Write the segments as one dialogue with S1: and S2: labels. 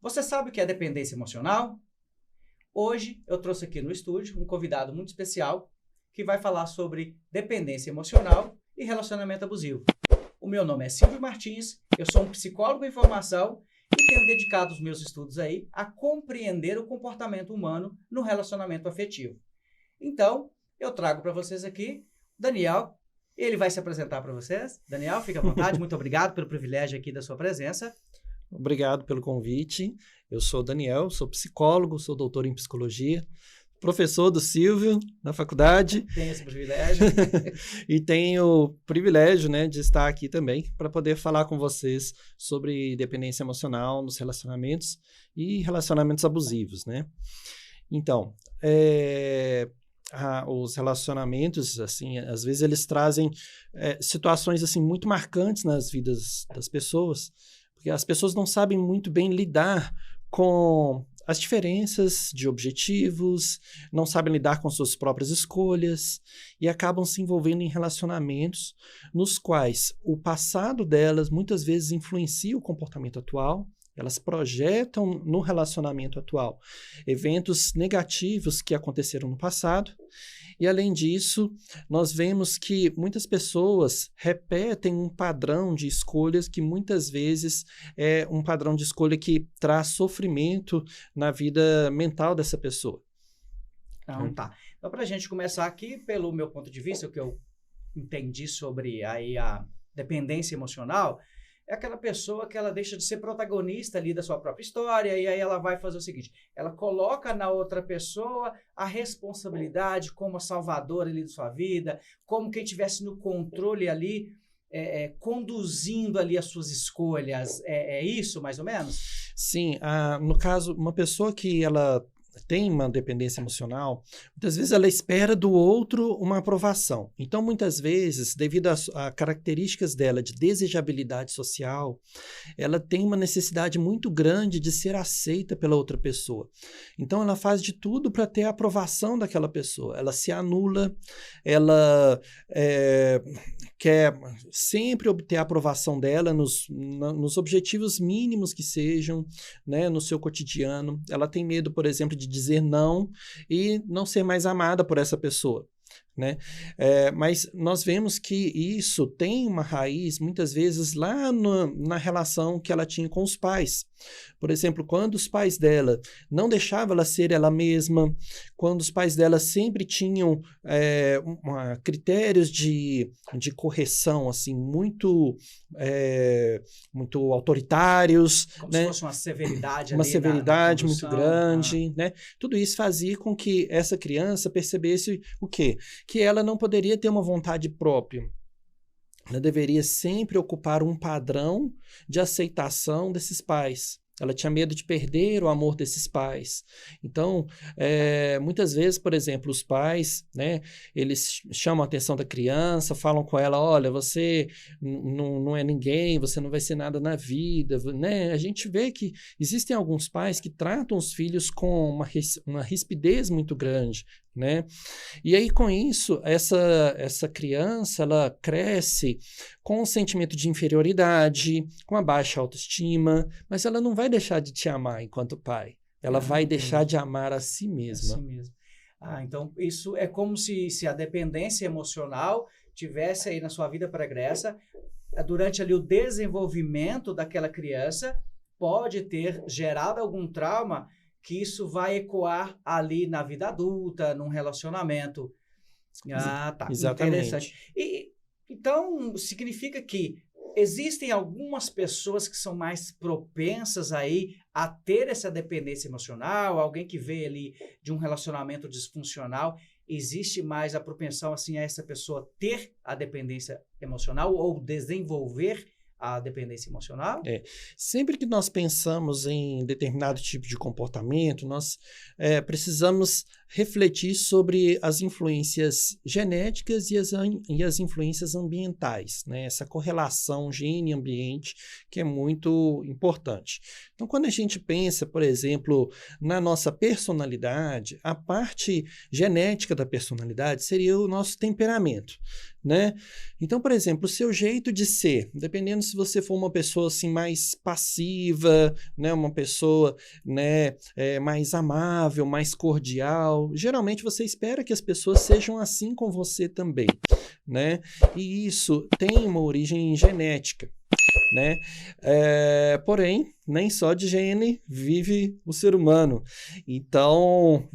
S1: Você sabe o que é dependência emocional? Hoje eu trouxe aqui no estúdio um convidado muito especial que vai falar sobre dependência emocional e relacionamento abusivo. O meu nome é Silvio Martins, eu sou um psicólogo em formação e tenho dedicado os meus estudos aí a compreender o comportamento humano no relacionamento afetivo. Então, eu trago para vocês aqui Daniel. Ele vai se apresentar para vocês. Daniel, fica à vontade. Muito obrigado pelo privilégio aqui da sua presença.
S2: Obrigado pelo convite. Eu sou Daniel, sou psicólogo, sou doutor em psicologia, professor do Silvio na faculdade.
S1: Tenho esse privilégio.
S2: E tenho o privilégio, né, de estar aqui também para poder falar com vocês sobre dependência emocional nos relacionamentos e relacionamentos abusivos, né? Então, os relacionamentos, assim, às vezes eles trazem situações, assim, muito marcantes nas vidas das pessoas, porque as pessoas não sabem muito bem lidar com as diferenças de objetivos, não sabem lidar com suas próprias escolhas e acabam se envolvendo em relacionamentos nos quais o passado delas muitas vezes influencia o comportamento atual. Elas projetam no relacionamento atual eventos negativos que aconteceram no passado. E, além disso, nós vemos que muitas pessoas repetem um padrão de escolhas que muitas vezes é um padrão de escolha que traz sofrimento na vida mental dessa pessoa.
S1: Então, tá. Então, para a gente começar aqui, pelo meu ponto de vista, o que eu entendi sobre aí a dependência emocional, é aquela pessoa que ela deixa de ser protagonista ali da sua própria história e aí ela vai fazer o seguinte, ela coloca na outra pessoa a responsabilidade como a salvadora ali de sua vida, como quem estivesse no controle ali, conduzindo ali as suas escolhas. É isso, mais ou menos?
S2: Sim, no caso, uma pessoa que ela tem uma dependência emocional, muitas vezes ela espera do outro uma aprovação. Então, muitas vezes, devido a características dela de desejabilidade social, ela tem uma necessidade muito grande de ser aceita pela outra pessoa. Então, ela faz de tudo para ter a aprovação daquela pessoa. Ela se anula, ela quer sempre obter a aprovação dela nos objetivos mínimos que sejam, né, no seu cotidiano. Ela tem medo, por exemplo, de dizer não e não ser mais amada por essa pessoa, né? Mas nós vemos que isso tem uma raiz, muitas vezes, lá na relação que ela tinha com os pais. Por exemplo, quando os pais dela não deixavam ela ser ela mesma, quando os pais dela sempre tinham critérios de correção assim, muito autoritários.
S1: Como,
S2: né?
S1: se fosse uma severidade
S2: Uma
S1: ali
S2: severidade
S1: na
S2: muito grande, né? Tudo isso fazia com que essa criança percebesse o quê? Que ela não poderia ter uma vontade própria. Ela deveria sempre ocupar um padrão de aceitação desses pais. Ela tinha medo de perder o amor desses pais. Então, muitas vezes, por exemplo, os pais, né, eles chamam a atenção da criança, falam com ela, olha, você não é ninguém, você não vai ser nada na vida. Né? A gente vê que existem alguns pais que tratam os filhos com uma rispidez muito grande. Né? E aí, com isso, essa criança ela cresce com um sentimento de inferioridade, com a baixa autoestima, mas ela não vai deixar de te amar enquanto pai. Ela vai deixar de amar a si mesma.
S1: A si mesma. Então, isso é como se a dependência emocional tivesse aí na sua vida pregressa, durante ali o desenvolvimento daquela criança, pode ter gerado algum trauma que isso vai ecoar ali na vida adulta, num relacionamento. Tá.
S2: Exatamente.
S1: Interessante. Então, significa que existem algumas pessoas que são mais propensas aí a ter essa dependência emocional, alguém que veio ali de um relacionamento disfuncional, existe mais a propensão assim a essa pessoa ter a dependência emocional ou desenvolver a dependência emocional?
S2: Sempre que nós pensamos em determinado tipo de comportamento, nós precisamos refletir sobre as influências genéticas e as influências ambientais, né? Essa correlação gene-ambiente que é muito importante. Então, quando a gente pensa, por exemplo, na nossa personalidade, a parte genética da personalidade seria o nosso temperamento, né? Então, por exemplo, o seu jeito de ser, dependendo se você for uma pessoa assim mais passiva, né, uma pessoa, né, mais amável, mais cordial, geralmente você espera que as pessoas sejam assim com você também, né? E isso tem uma origem genética, né? Porém, nem só de gene vive o ser humano. Então,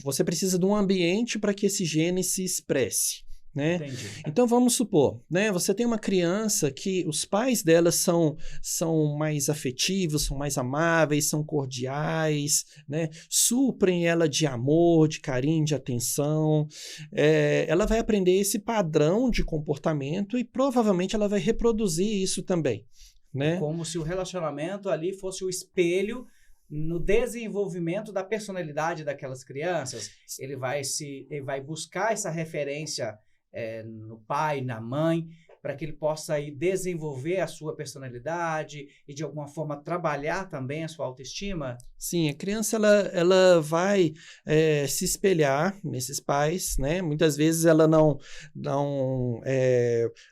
S2: você precisa de um ambiente para que esse gene se expresse, né?
S1: Entendi.
S2: Então, vamos supor, né? Você tem uma criança que os pais dela são mais afetivos, são mais amáveis, são cordiais, né? Suprem ela de amor, de carinho, de atenção. Ela vai aprender esse padrão de comportamento e provavelmente ela vai reproduzir isso também, né?
S1: Como se o relacionamento ali fosse o espelho no desenvolvimento da personalidade daquelas crianças. Ele vai buscar essa referência no pai, na mãe, para que ele possa aí desenvolver a sua personalidade e, de alguma forma, trabalhar também a sua autoestima?
S2: Sim, a criança ela vai se espelhar nesses pais, né? Muitas vezes ela não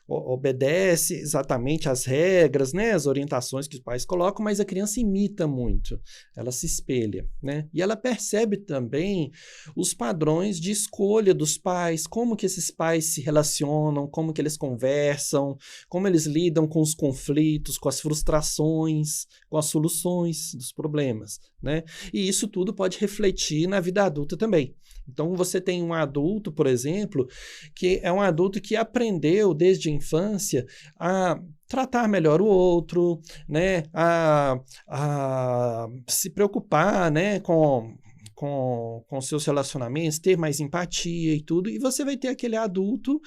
S2: obedece exatamente às regras, né? As orientações que os pais colocam, mas a criança imita muito, ela se espelha, né? E ela percebe também os padrões de escolha dos pais, como que esses pais se relacionam, como que eles conversam, como eles lidam com os conflitos, com as frustrações, com as soluções dos problemas, né? E isso tudo pode refletir na vida adulta também. Então, você tem um adulto, por exemplo, que é um adulto que aprendeu desde a infância a tratar melhor o outro, né? A se preocupar, né? com seus relacionamentos, ter mais empatia e tudo, e você vai ter aquele adulto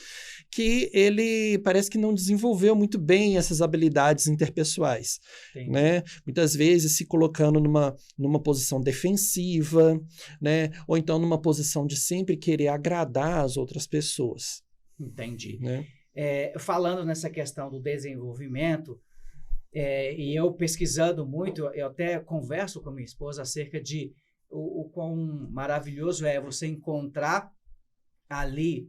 S2: que ele parece que não desenvolveu muito bem essas habilidades interpessoais, né? Muitas vezes se colocando numa posição defensiva, né? Ou então numa posição de sempre querer agradar as outras pessoas.
S1: Entendi.
S2: Né?
S1: Falando nessa questão do desenvolvimento, e eu pesquisando muito, eu até converso com minha esposa acerca de o quão maravilhoso é você encontrar ali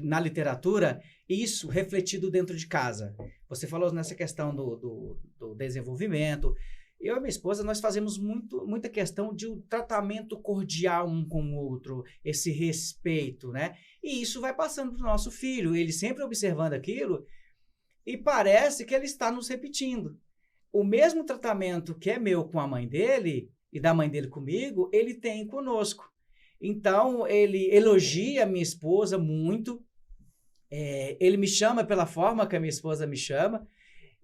S1: na literatura isso refletido dentro de casa. Você falou nessa questão do desenvolvimento. Eu e minha esposa, nós fazemos muita questão de um tratamento cordial um com o outro, esse respeito, né? E isso vai passando para o nosso filho, ele sempre observando aquilo, e parece que ele está nos repetindo. O mesmo tratamento que é meu com a mãe dele, e da mãe dele comigo, ele tem conosco. Então, ele elogia a minha esposa muito, ele me chama pela forma que a minha esposa me chama,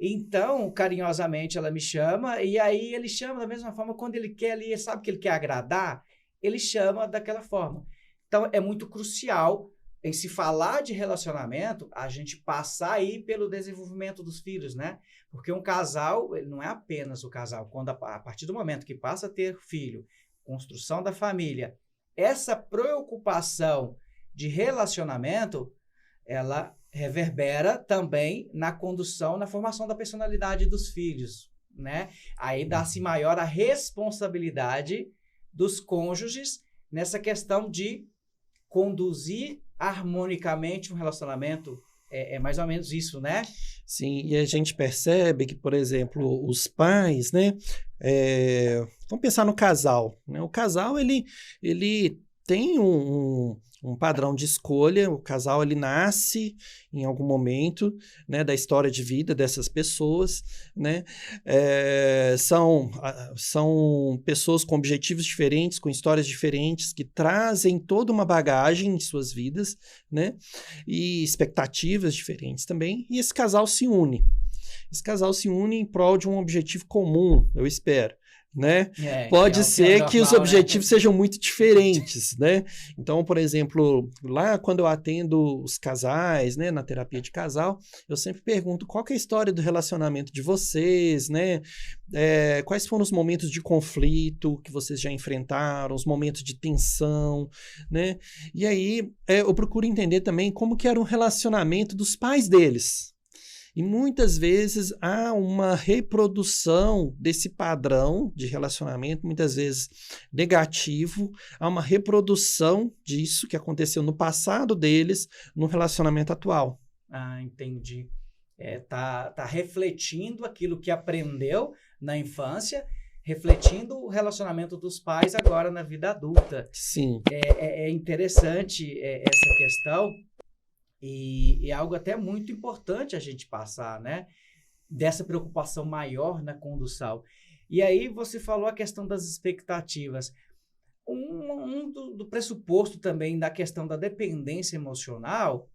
S1: então, carinhosamente, ela me chama, e aí ele chama da mesma forma, quando ele quer ali, sabe que ele quer agradar, ele chama daquela forma. Então, é muito crucial, em se falar de relacionamento, a gente passar aí pelo desenvolvimento dos filhos, né? Porque um casal, ele não é apenas o casal, quando a partir do momento que passa a ter filho, construção da família, essa preocupação de relacionamento, ela reverbera também na condução, na formação da personalidade dos filhos, né? Aí dá-se maior a responsabilidade dos cônjuges nessa questão de conduzir harmonicamente um relacionamento. É mais ou menos isso, né?
S2: Sim, e a gente percebe que, por exemplo, os pais, né? Vamos pensar no casal, né? O casal, ele tem um padrão de escolha, o casal ele nasce em algum momento, né, da história de vida dessas pessoas, né, são pessoas com objetivos diferentes, com histórias diferentes, que trazem toda uma bagagem em suas vidas, né, e expectativas diferentes também, e esse casal se une. esse casal se une em prol de um objetivo comum, eu espero. Né?
S1: que
S2: Pode
S1: é
S2: ser
S1: normal,
S2: que os
S1: né?
S2: objetivos sejam muito diferentes, né? Então, por exemplo, lá quando eu atendo os casais, né, na terapia de casal, eu sempre pergunto qual que é a história do relacionamento de vocês, né? Quais foram os momentos de conflito que vocês já enfrentaram, os momentos de tensão, né? E aí eu procuro entender também como que era o relacionamento dos pais deles. E muitas vezes há uma reprodução desse padrão de relacionamento, muitas vezes negativo, há uma reprodução disso que aconteceu no passado deles no relacionamento atual.
S1: Ah, entendi. Tá refletindo aquilo que aprendeu na infância, refletindo o relacionamento dos pais agora na vida adulta.
S2: Sim.
S1: É interessante essa questão. E é algo até muito importante a gente passar, né? Dessa preocupação maior na condução. E aí você falou a questão das expectativas. Do pressuposto também da questão da dependência emocional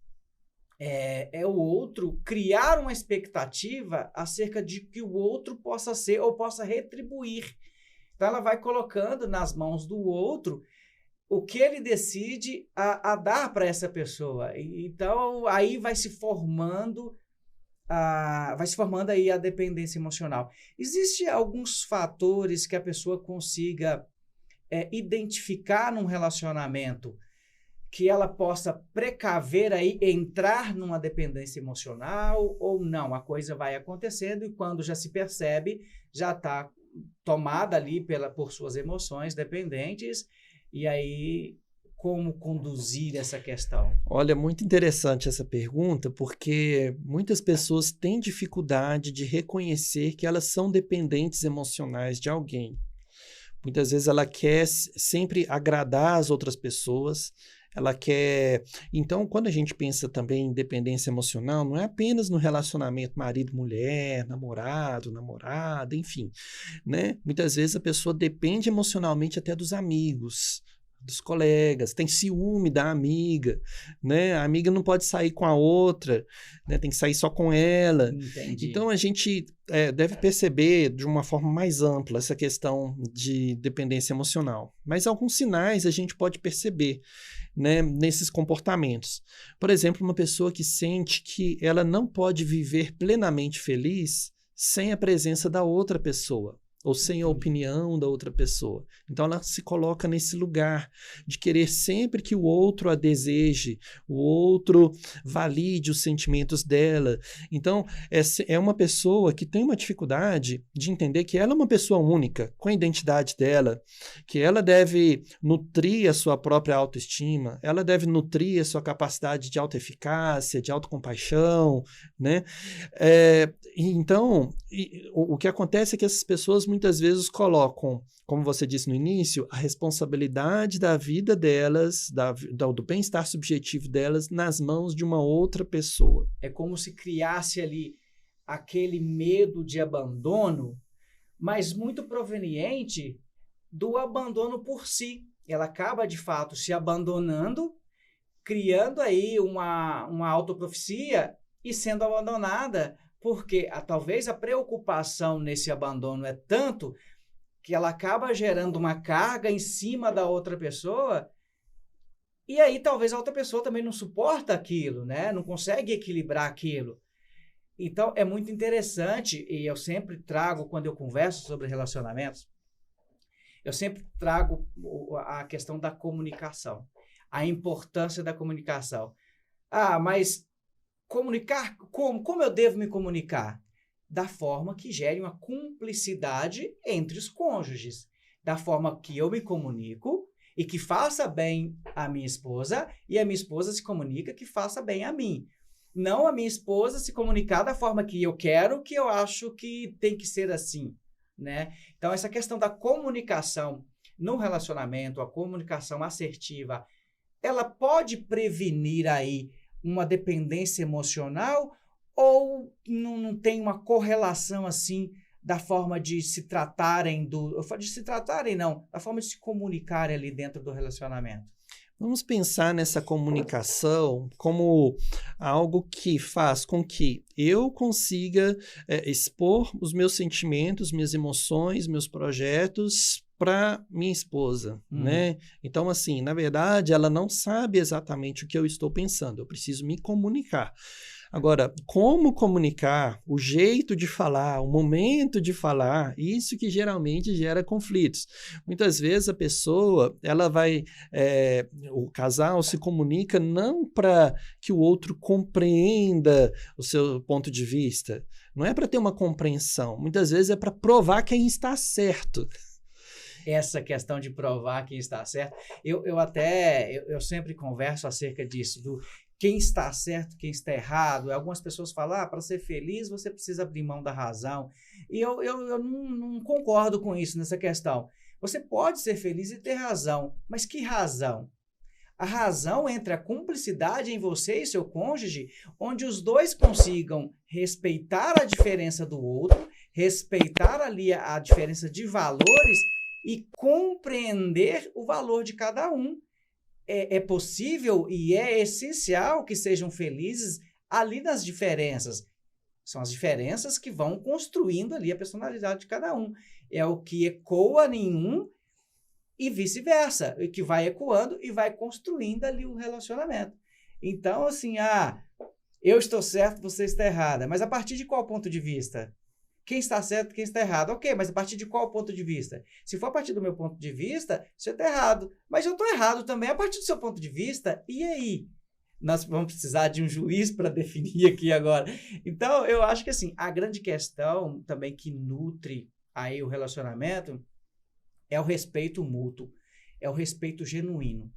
S1: é o outro criar uma expectativa acerca de que o outro possa ser ou possa retribuir. Então ela vai colocando nas mãos do outro o que ele decide a dar para essa pessoa. Então, aí vai se formando aí a dependência emocional. Existem alguns fatores que a pessoa consiga identificar num relacionamento que ela possa precaver aí, entrar numa dependência emocional ou não. A coisa vai acontecendo e quando já se percebe, já está tomada ali por suas emoções dependentes. E aí, como conduzir essa questão?
S2: Olha, muito interessante essa pergunta, porque muitas pessoas têm dificuldade de reconhecer que elas são dependentes emocionais de alguém. Muitas vezes ela quer sempre agradar as outras pessoas, ela quer... Então, quando a gente pensa também em dependência emocional, não é apenas no relacionamento marido-mulher, namorado, namorada, enfim, né? Muitas vezes a pessoa depende emocionalmente até dos amigos, dos colegas, tem ciúme da amiga, né? A amiga não pode sair com a outra, né? Tem que sair só com ela.
S1: Entendi.
S2: Então, a gente deve perceber de uma forma mais ampla essa questão de dependência emocional. Mas alguns sinais a gente pode perceber, né, nesses comportamentos. Por exemplo, uma pessoa que sente que ela não pode viver plenamente feliz sem a presença da outra pessoa, ou sem a opinião da outra pessoa. Então, ela se coloca nesse lugar de querer sempre que o outro a deseje, o outro valide os sentimentos dela. Então, é uma pessoa que tem uma dificuldade de entender que ela é uma pessoa única, com a identidade dela, que ela deve nutrir a sua própria autoestima, ela deve nutrir a sua capacidade de autoeficácia, de autocompaixão, né? Então, o que acontece é que essas pessoas muitas vezes colocam, como você disse no início, a responsabilidade da vida delas, do bem-estar subjetivo delas, nas mãos de uma outra pessoa.
S1: É como se criasse ali aquele medo de abandono, mas muito proveniente do abandono por si. Ela acaba, de fato, se abandonando, criando aí uma autoprofecia e sendo abandonada, porque talvez a preocupação nesse abandono é tanto que ela acaba gerando uma carga em cima da outra pessoa e aí talvez a outra pessoa também não suporta aquilo, né? Não consegue equilibrar aquilo. Então, é muito interessante, e eu sempre trago, quando eu converso sobre relacionamentos, eu sempre trago a questão da comunicação, a importância da comunicação. Mas comunicar como? Como eu devo me comunicar? Da forma que gere uma cumplicidade entre os cônjuges. Da forma que eu me comunico e que faça bem a minha esposa e a minha esposa se comunica que faça bem a mim. Não a minha esposa se comunicar da forma que eu quero, que eu acho que tem que ser assim, né? Então, essa questão da comunicação no relacionamento, a comunicação assertiva, ela pode prevenir aí uma dependência emocional ou não tem uma correlação assim da forma de se tratarem da forma de se comunicarem ali dentro do relacionamento?
S2: Vamos pensar nessa comunicação como algo que faz com que eu consiga expor os meus sentimentos, minhas emoções, meus projetos para minha esposa, né? Então, assim, na verdade, ela não sabe exatamente o que eu estou pensando. Eu preciso me comunicar. Agora, como comunicar, o jeito de falar, o momento de falar, isso que geralmente gera conflitos. Muitas vezes a pessoa, o casal se comunica não para que o outro compreenda o seu ponto de vista, não é para ter uma compreensão, muitas vezes é para provar quem está certo.
S1: Essa questão de provar quem está certo, eu sempre converso acerca disso, do quem está certo, quem está errado. Algumas pessoas falam, para ser feliz você precisa abrir mão da razão. E eu não concordo com isso nessa questão. Você pode ser feliz e ter razão, mas que razão? A razão entre a cumplicidade em você e seu cônjuge, onde os dois consigam respeitar a diferença do outro, respeitar ali a diferença de valores e compreender o valor de cada um. É possível e é essencial que sejam felizes ali nas diferenças. São as diferenças que vão construindo ali a personalidade de cada um. É o que ecoa em um e vice-versa, o que vai ecoando e vai construindo ali o relacionamento. Então, assim, eu estou certo, você está errada, mas a partir de qual ponto de vista? Quem está certo, quem está errado? Ok, mas a partir de qual ponto de vista? Se for a partir do meu ponto de vista, você está errado. Mas eu estou errado também a partir do seu ponto de vista. E aí? Nós vamos precisar de um juiz para definir aqui agora. Então, eu acho que assim, a grande questão também que nutre aí o relacionamento é o respeito mútuo, é o respeito genuíno.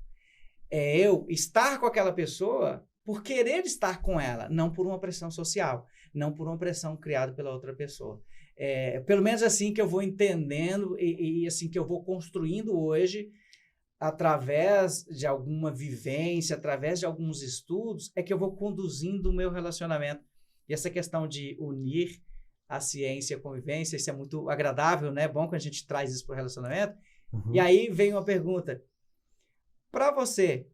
S1: É eu estar com aquela pessoa por querer estar com ela, não por uma pressão social, não por uma pressão criada pela outra pessoa. Pelo menos assim que eu vou entendendo e assim que eu vou construindo hoje, através de alguma vivência, através de alguns estudos, é que eu vou conduzindo o meu relacionamento. E essa questão de unir a ciência e a convivência, isso é muito agradável, né? É bom que a gente traz isso para o relacionamento. E aí vem uma pergunta. Para você,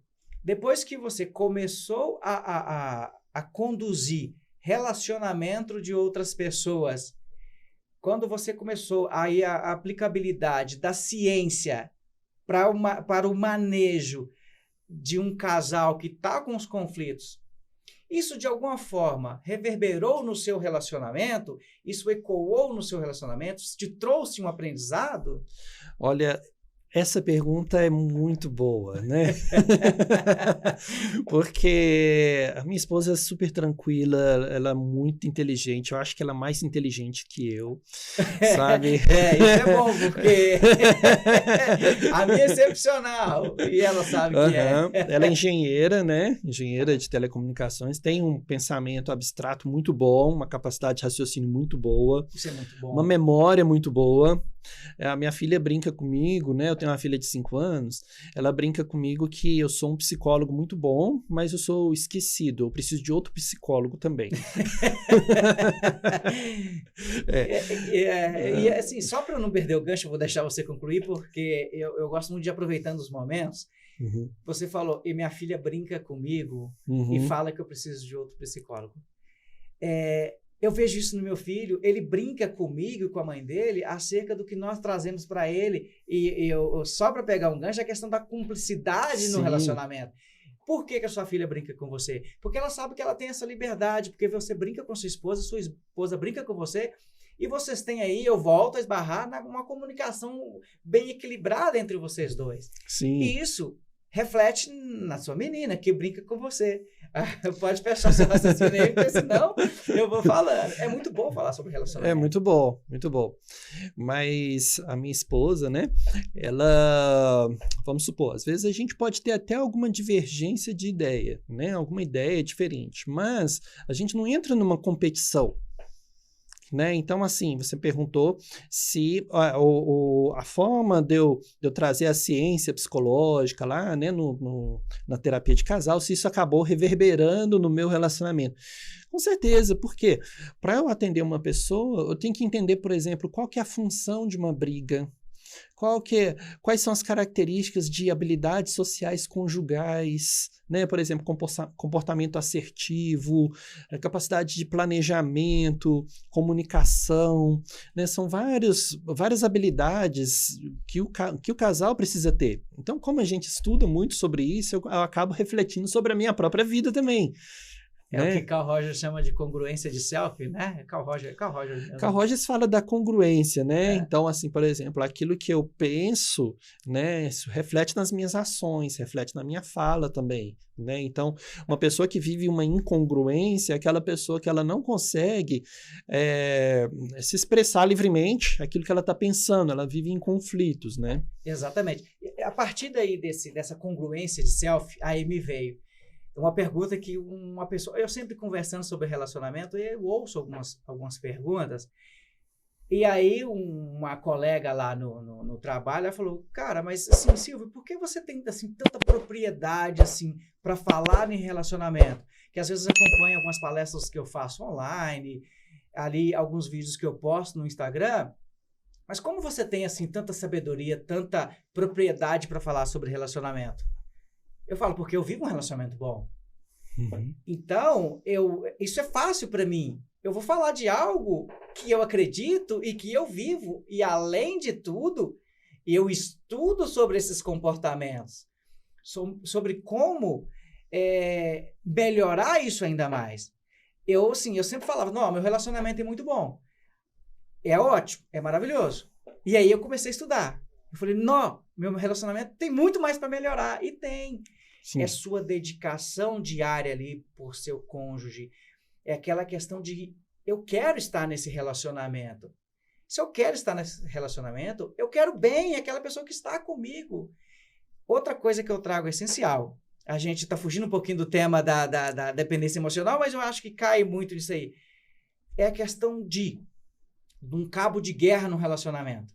S1: depois que você começou a conduzir relacionamento de outras pessoas, quando você começou aí a aplicabilidade da ciência para o manejo de um casal que está com os conflitos, isso de alguma forma reverberou no seu relacionamento? Isso ecoou no seu relacionamento? Te trouxe um aprendizado?
S2: Olha, essa pergunta é muito boa, né? Porque a minha esposa é super tranquila, ela é muito inteligente, eu acho que ela é mais inteligente que eu, sabe?
S1: Isso é bom, porque a minha é excepcional, e ela sabe que é.
S2: Ela é engenheira, né? Engenheira de telecomunicações, tem um pensamento abstrato muito bom, uma capacidade de raciocínio muito boa.
S1: Isso é muito bom.
S2: Uma memória muito boa. A minha filha brinca comigo, né? Eu tenho uma filha de 5 anos. Ela brinca comigo que eu sou um psicólogo muito bom, mas eu sou esquecido. Eu preciso de outro psicólogo também.
S1: E assim, só para eu não perder o gancho, eu vou deixar você concluir, porque eu gosto muito de aproveitando os momentos. Você falou, e minha filha brinca comigo e fala que eu preciso de outro psicólogo. Eu vejo isso no meu filho, ele brinca comigo e com a mãe dele acerca do que nós trazemos para ele, e só para pegar um gancho, a questão da cumplicidade no relacionamento. Por que a sua filha brinca com você? Porque ela sabe que ela tem essa liberdade, porque você brinca com sua esposa brinca com você, e vocês têm aí, eu volto a esbarrar, numa comunicação bem equilibrada entre vocês dois.
S2: Sim.
S1: E isso reflete na sua menina, que brinca com você. Pode fechar seu raciocínio aí, porque senão eu vou falando. É muito bom falar sobre relacionamento.
S2: É muito bom, muito bom. Mas a minha esposa, né? Ela, vamos supor, às vezes a gente pode ter até alguma divergência de ideia, né? Alguma ideia diferente, mas a gente não entra numa competição. Né? Então, assim, você perguntou se a forma de eu trazer a ciência psicológica lá, né, na terapia de casal, se isso acabou reverberando no meu relacionamento. Com certeza, porque para eu atender uma pessoa, eu tenho que entender, por exemplo, qual que é a função de uma briga, Quais são as características de habilidades sociais conjugais, né? Por exemplo, comportamento assertivo, capacidade de planejamento, comunicação, né? São várias habilidades que o casal precisa ter. Então, como a gente estuda muito sobre isso, eu acabo refletindo sobre a minha própria vida também.
S1: É, né? O que Carl Rogers chama de congruência de self, né? Carl Rogers
S2: fala da congruência, né? Então, assim, por exemplo, aquilo que eu penso, né, isso reflete nas minhas ações, reflete na minha fala também, né? Então, uma pessoa que vive uma incongruência é aquela pessoa que ela não consegue se expressar livremente aquilo que ela está pensando, ela vive em conflitos, né?
S1: Exatamente. A partir daí dessa congruência de self, aí me veio uma pergunta que uma pessoa... Eu sempre conversando sobre relacionamento, eu ouço algumas perguntas, e aí uma colega lá no trabalho, ela falou, cara, mas assim, Silvio, por que você tem assim, tanta propriedade assim, para falar em relacionamento? Que às vezes acompanha algumas palestras que eu faço online, ali alguns vídeos que eu posto no Instagram, mas como você tem assim, tanta sabedoria, tanta propriedade para falar sobre relacionamento? Eu falo, porque eu vivo um relacionamento bom.
S2: Uhum.
S1: Então, isso é fácil para mim. Eu vou falar de algo que eu acredito e que eu vivo. E, além de tudo, eu estudo sobre esses comportamentos. Sobre como melhorar isso ainda mais. Eu sempre falava, não, meu relacionamento é muito bom. É ótimo, é maravilhoso. E aí eu comecei a estudar. Eu falei, não, meu relacionamento tem muito mais para melhorar. E tem. Sim. É sua dedicação diária ali por seu cônjuge. É aquela questão de eu quero estar nesse relacionamento. Se eu quero estar nesse relacionamento, eu quero bem aquela pessoa que está comigo. Outra coisa que eu trago essencial. A gente está fugindo um pouquinho do tema da dependência emocional, mas eu acho que cai muito nisso aí. É a questão de um cabo de guerra no relacionamento.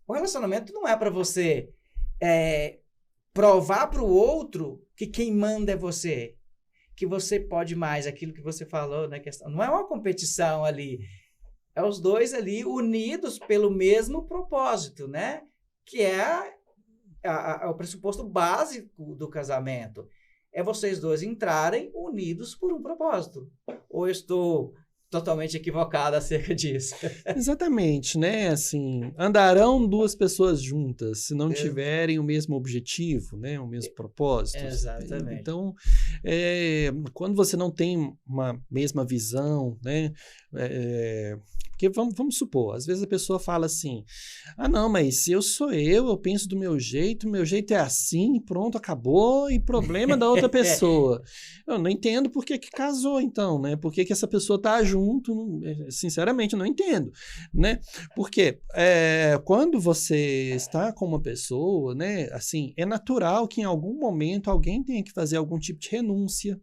S1: O relacionamento não é para você provar para o outro que quem manda é você, que você pode mais, aquilo que você falou na questão. Não é uma competição ali, é os dois ali unidos pelo mesmo propósito, né? Que é o pressuposto básico do casamento. É vocês dois entrarem unidos por um propósito. Ou eu estou totalmente equivocado acerca disso?
S2: Exatamente, né? Assim, andarão duas pessoas juntas se não tiverem o mesmo objetivo, né? O mesmo propósito.
S1: Exatamente.
S2: Então, quando você não tem uma mesma visão, né? Porque vamos supor, às vezes a pessoa fala assim, não, mas eu penso do meu jeito é assim, pronto, acabou, e problema da outra pessoa. Eu não entendo por que casou, então, né? Por que essa pessoa tá junto, sinceramente, eu não entendo, né? Porque quando você está com uma pessoa, né, assim, é natural que em algum momento alguém tenha que fazer algum tipo de renúncia,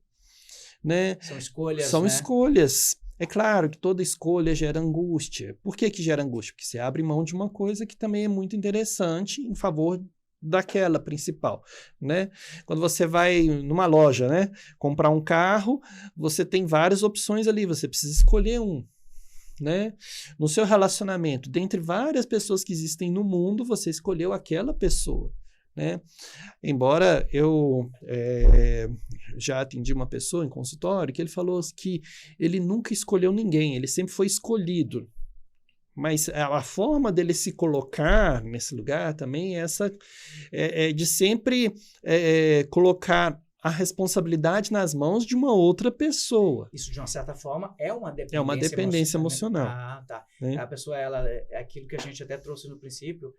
S2: né?
S1: São escolhas,
S2: São
S1: né?
S2: escolhas. É claro que toda escolha gera angústia. Por que gera angústia? Porque você abre mão de uma coisa que também é muito interessante em favor daquela principal, né? Quando você vai numa loja, né, comprar um carro, você tem várias opções ali, você precisa escolher um, né? No seu relacionamento, dentre várias pessoas que existem no mundo, você escolheu aquela pessoa, né? Embora eu já atendi uma pessoa em consultório que ele falou que ele nunca escolheu ninguém, ele sempre foi escolhido. Mas a forma dele se colocar nesse lugar também é de sempre colocar a responsabilidade nas mãos de uma outra pessoa.
S1: Isso, de uma certa forma, é uma dependência,
S2: é uma dependência emocional.
S1: Ah, tá.
S2: Né?
S1: A pessoa, é aquilo que a gente até trouxe no princípio,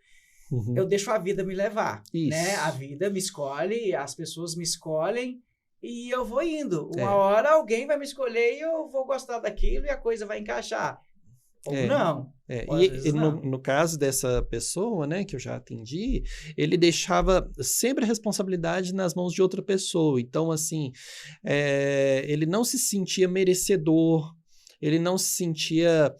S1: eu deixo a vida me levar, né? A vida me escolhe, as pessoas me escolhem e eu vou indo. Uma hora alguém vai me escolher e eu vou gostar daquilo e a coisa vai encaixar. Ou não.
S2: No caso dessa pessoa, né, que eu já atendi, ele deixava sempre a responsabilidade nas mãos de outra pessoa. Então, assim, ele não se sentia merecedor, ele não se sentia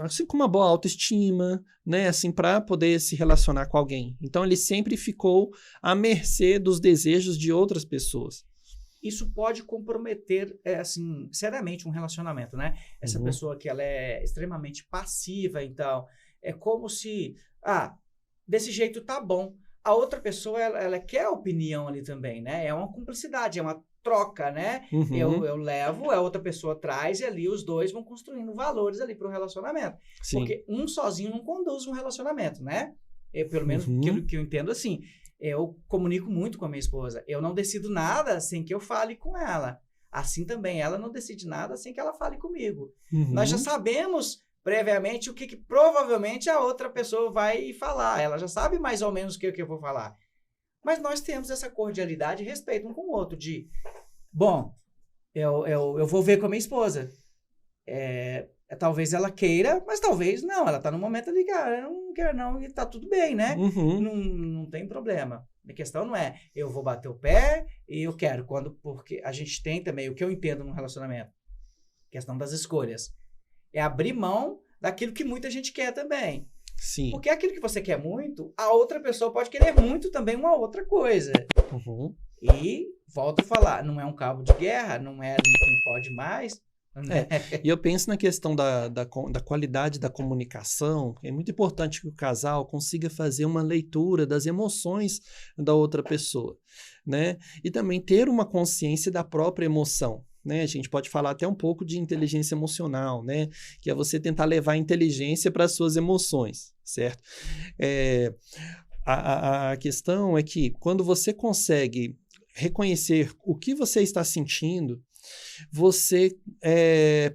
S2: assim, com uma boa autoestima, né, assim, para poder se relacionar com alguém. Então, ele sempre ficou à mercê dos desejos de outras pessoas.
S1: Isso pode comprometer, assim, seriamente um relacionamento, né? Essa pessoa que ela é extremamente passiva, então, é como se, desse jeito tá bom. A outra pessoa, ela quer a opinião ali também, né? É uma cumplicidade, é uma troca, né?
S2: Uhum.
S1: Eu levo, a outra pessoa traz e ali os dois vão construindo valores ali para o relacionamento.
S2: Sim.
S1: Porque um sozinho não conduz um relacionamento, né? Pelo menos que eu entendo assim. Eu comunico muito com a minha esposa. Eu não decido nada sem que eu fale com ela. Assim também, ela não decide nada sem que ela fale comigo.
S2: Uhum.
S1: Nós já sabemos previamente o que provavelmente a outra pessoa vai falar. Ela já sabe mais ou menos o que eu vou falar. Mas nós temos essa cordialidade e respeito um com o outro. Bom, eu vou ver com a minha esposa. Talvez ela queira, mas talvez não. Ela está no momento ali, cara, eu não quero não, e tá tudo bem, né?
S2: Uhum.
S1: Não tem problema. A questão não é eu vou bater o pé e eu quero. Porque a gente tem também, o que eu entendo no relacionamento, questão das escolhas, é abrir mão daquilo que muita gente quer também.
S2: Sim.
S1: Porque aquilo que você quer muito, a outra pessoa pode querer muito também uma outra coisa.
S2: Uhum.
S1: E, volto a falar, não é um cabo de guerra, não é ali quem pode mais.
S2: E eu penso na questão da qualidade da comunicação. É muito importante que o casal consiga fazer uma leitura das emoções da outra pessoa, né? E também ter uma consciência da própria emoção. Né? A gente pode falar até um pouco de inteligência emocional, né? Que é você tentar levar a inteligência para as suas emoções, certo? A questão é que quando você consegue reconhecer o que você está sentindo, você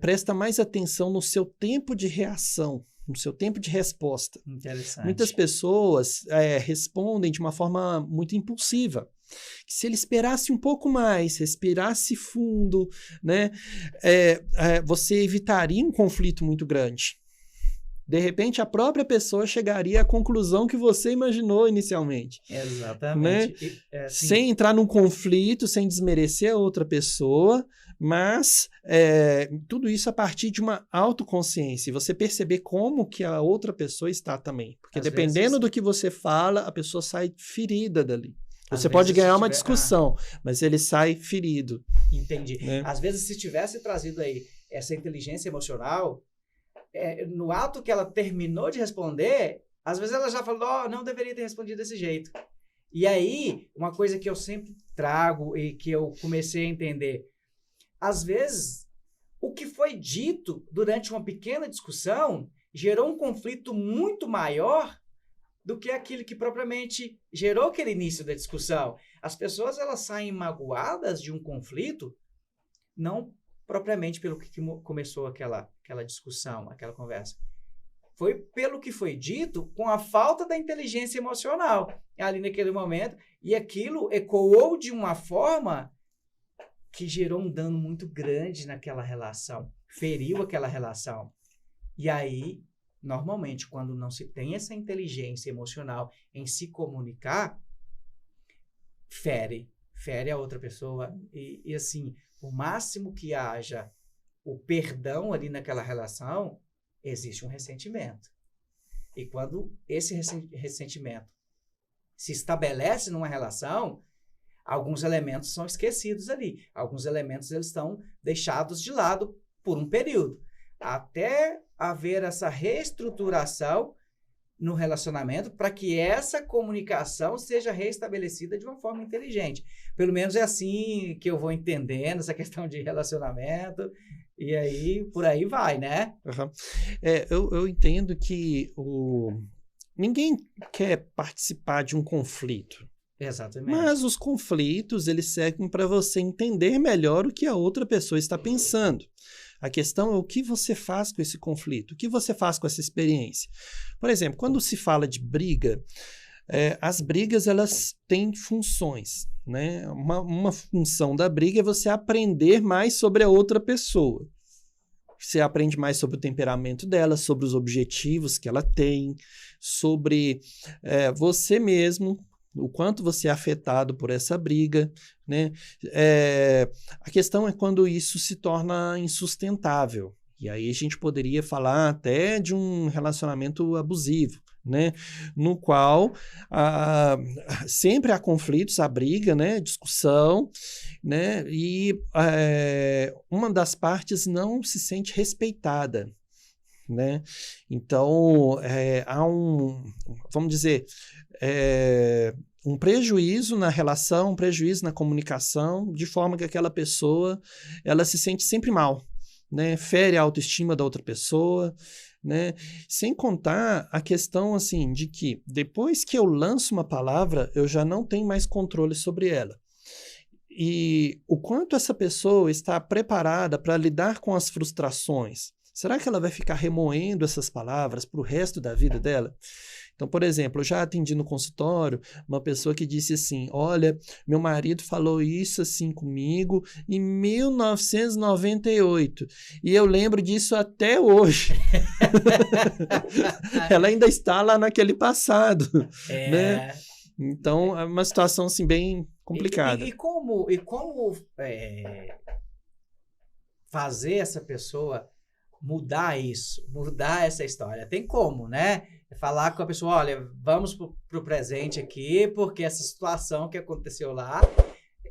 S2: presta mais atenção no seu tempo de reação, no seu tempo de resposta.
S1: Interessante.
S2: Muitas pessoas respondem de uma forma muito impulsiva. Se ele esperasse um pouco mais, respirasse fundo, né, você evitaria um conflito muito grande. De repente, a própria pessoa chegaria à conclusão que você imaginou inicialmente.
S1: Exatamente.
S2: Né? Sem entrar num conflito, sem desmerecer a outra pessoa, mas tudo isso a partir de uma autoconsciência. E você perceber como que a outra pessoa está também. Porque dependendo do que você fala, a pessoa sai ferida dali. Você pode ganhar uma discussão, mas ele sai ferido.
S1: Entendi.
S2: Né?
S1: Às vezes, se tivesse trazido aí essa inteligência emocional, no ato que ela terminou de responder, às vezes ela já falou, não deveria ter respondido desse jeito. E aí, uma coisa que eu sempre trago e que eu comecei a entender, às vezes, o que foi dito durante uma pequena discussão gerou um conflito muito maior do que aquilo que propriamente gerou aquele início da discussão. As pessoas, elas saem magoadas de um conflito, não propriamente pelo que começou aquela discussão, aquela conversa. Foi pelo que foi dito com a falta da inteligência emocional ali naquele momento, e aquilo ecoou de uma forma que gerou um dano muito grande naquela relação, feriu aquela relação. E aí, normalmente, quando não se tem essa inteligência emocional em se comunicar, fere a outra pessoa. E assim, por máximo que haja o perdão ali naquela relação, existe um ressentimento. E quando esse ressentimento se estabelece numa relação, alguns elementos são esquecidos ali. Alguns elementos eles estão deixados de lado por um período, até haver essa reestruturação no relacionamento para que essa comunicação seja reestabelecida de uma forma inteligente. Pelo menos é assim que eu vou entendendo essa questão de relacionamento, e aí por aí vai, né?
S2: Uhum. Eu entendo que ninguém quer participar de um conflito.
S1: Exatamente.
S2: Mas os conflitos, eles servem para você entender melhor o que a outra pessoa está pensando. A questão é o que você faz com esse conflito, o que você faz com essa experiência. Por exemplo, quando se fala de briga, as brigas elas têm funções, né? Uma função da briga é você aprender mais sobre a outra pessoa. Você aprende mais sobre o temperamento dela, sobre os objetivos que ela tem, sobre você mesmo, o quanto você é afetado por essa briga, né? A questão é quando isso se torna insustentável. E aí a gente poderia falar até de um relacionamento abusivo, né? No qual sempre há conflitos, há briga, né? Discussão, né? E uma das partes não se sente respeitada. né? Então, há vamos dizer, um prejuízo na relação, um prejuízo na comunicação, de forma que aquela pessoa, ela se sente sempre mal, né? Fere a autoestima da outra pessoa, né? Sem contar a questão, assim, de que depois que eu lanço uma palavra, eu já não tenho mais controle sobre ela. E o quanto essa pessoa está preparada para lidar com as frustrações? Será que ela vai ficar remoendo essas palavras para o resto da vida dela? Então, por exemplo, eu já atendi no consultório uma pessoa que disse assim, olha, meu marido falou isso assim comigo em 1998 e eu lembro disso até hoje. Ela ainda está lá naquele passado, né? Então, é uma situação assim bem complicada.
S1: E como fazer essa pessoa mudar isso, mudar essa história? Tem como, né? Falar com a pessoa, olha, vamos pro presente aqui, porque essa situação que aconteceu lá,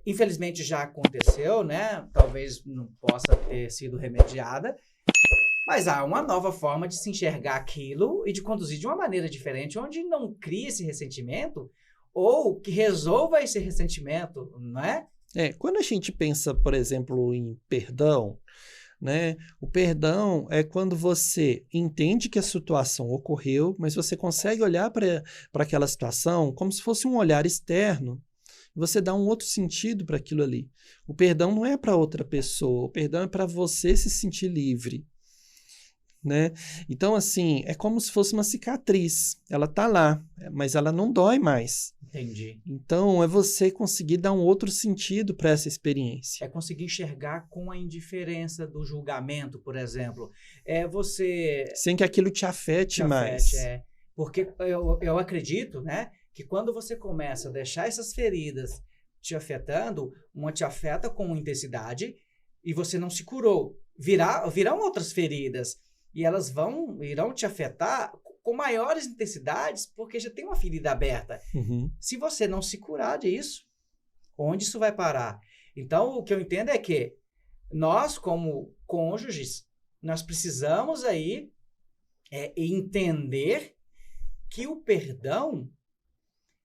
S1: infelizmente já aconteceu, né? Talvez não possa ter sido remediada, mas há uma nova forma de se enxergar aquilo e de conduzir de uma maneira diferente, onde não crie esse ressentimento ou que resolva esse ressentimento, não é?
S2: Quando a gente pensa, por exemplo, em perdão, né? O perdão é quando você entende que a situação ocorreu, mas você consegue olhar para aquela situação como se fosse um olhar externo. Você dá um outro sentido para aquilo ali. O perdão não é para outra pessoa, o perdão é para você se sentir livre, né? Então, assim, é como se fosse uma cicatriz. Ela tá lá, mas ela não dói mais.
S1: Entendi.
S2: Então, é você conseguir dar um outro sentido para essa experiência.
S1: É conseguir enxergar com a indiferença do julgamento, por exemplo. É você...
S2: Sem que aquilo te afete mais.
S1: Porque eu acredito, né, que quando você começa a deixar essas feridas te afetando, uma te afeta com intensidade e você não se curou. Virão outras feridas e elas irão te afetar com maiores intensidades, porque já tem uma ferida aberta.
S2: Uhum.
S1: Se você não se curar disso, onde isso vai parar? Então, o que eu entendo é que nós, como cônjuges, nós precisamos aí entender que o perdão,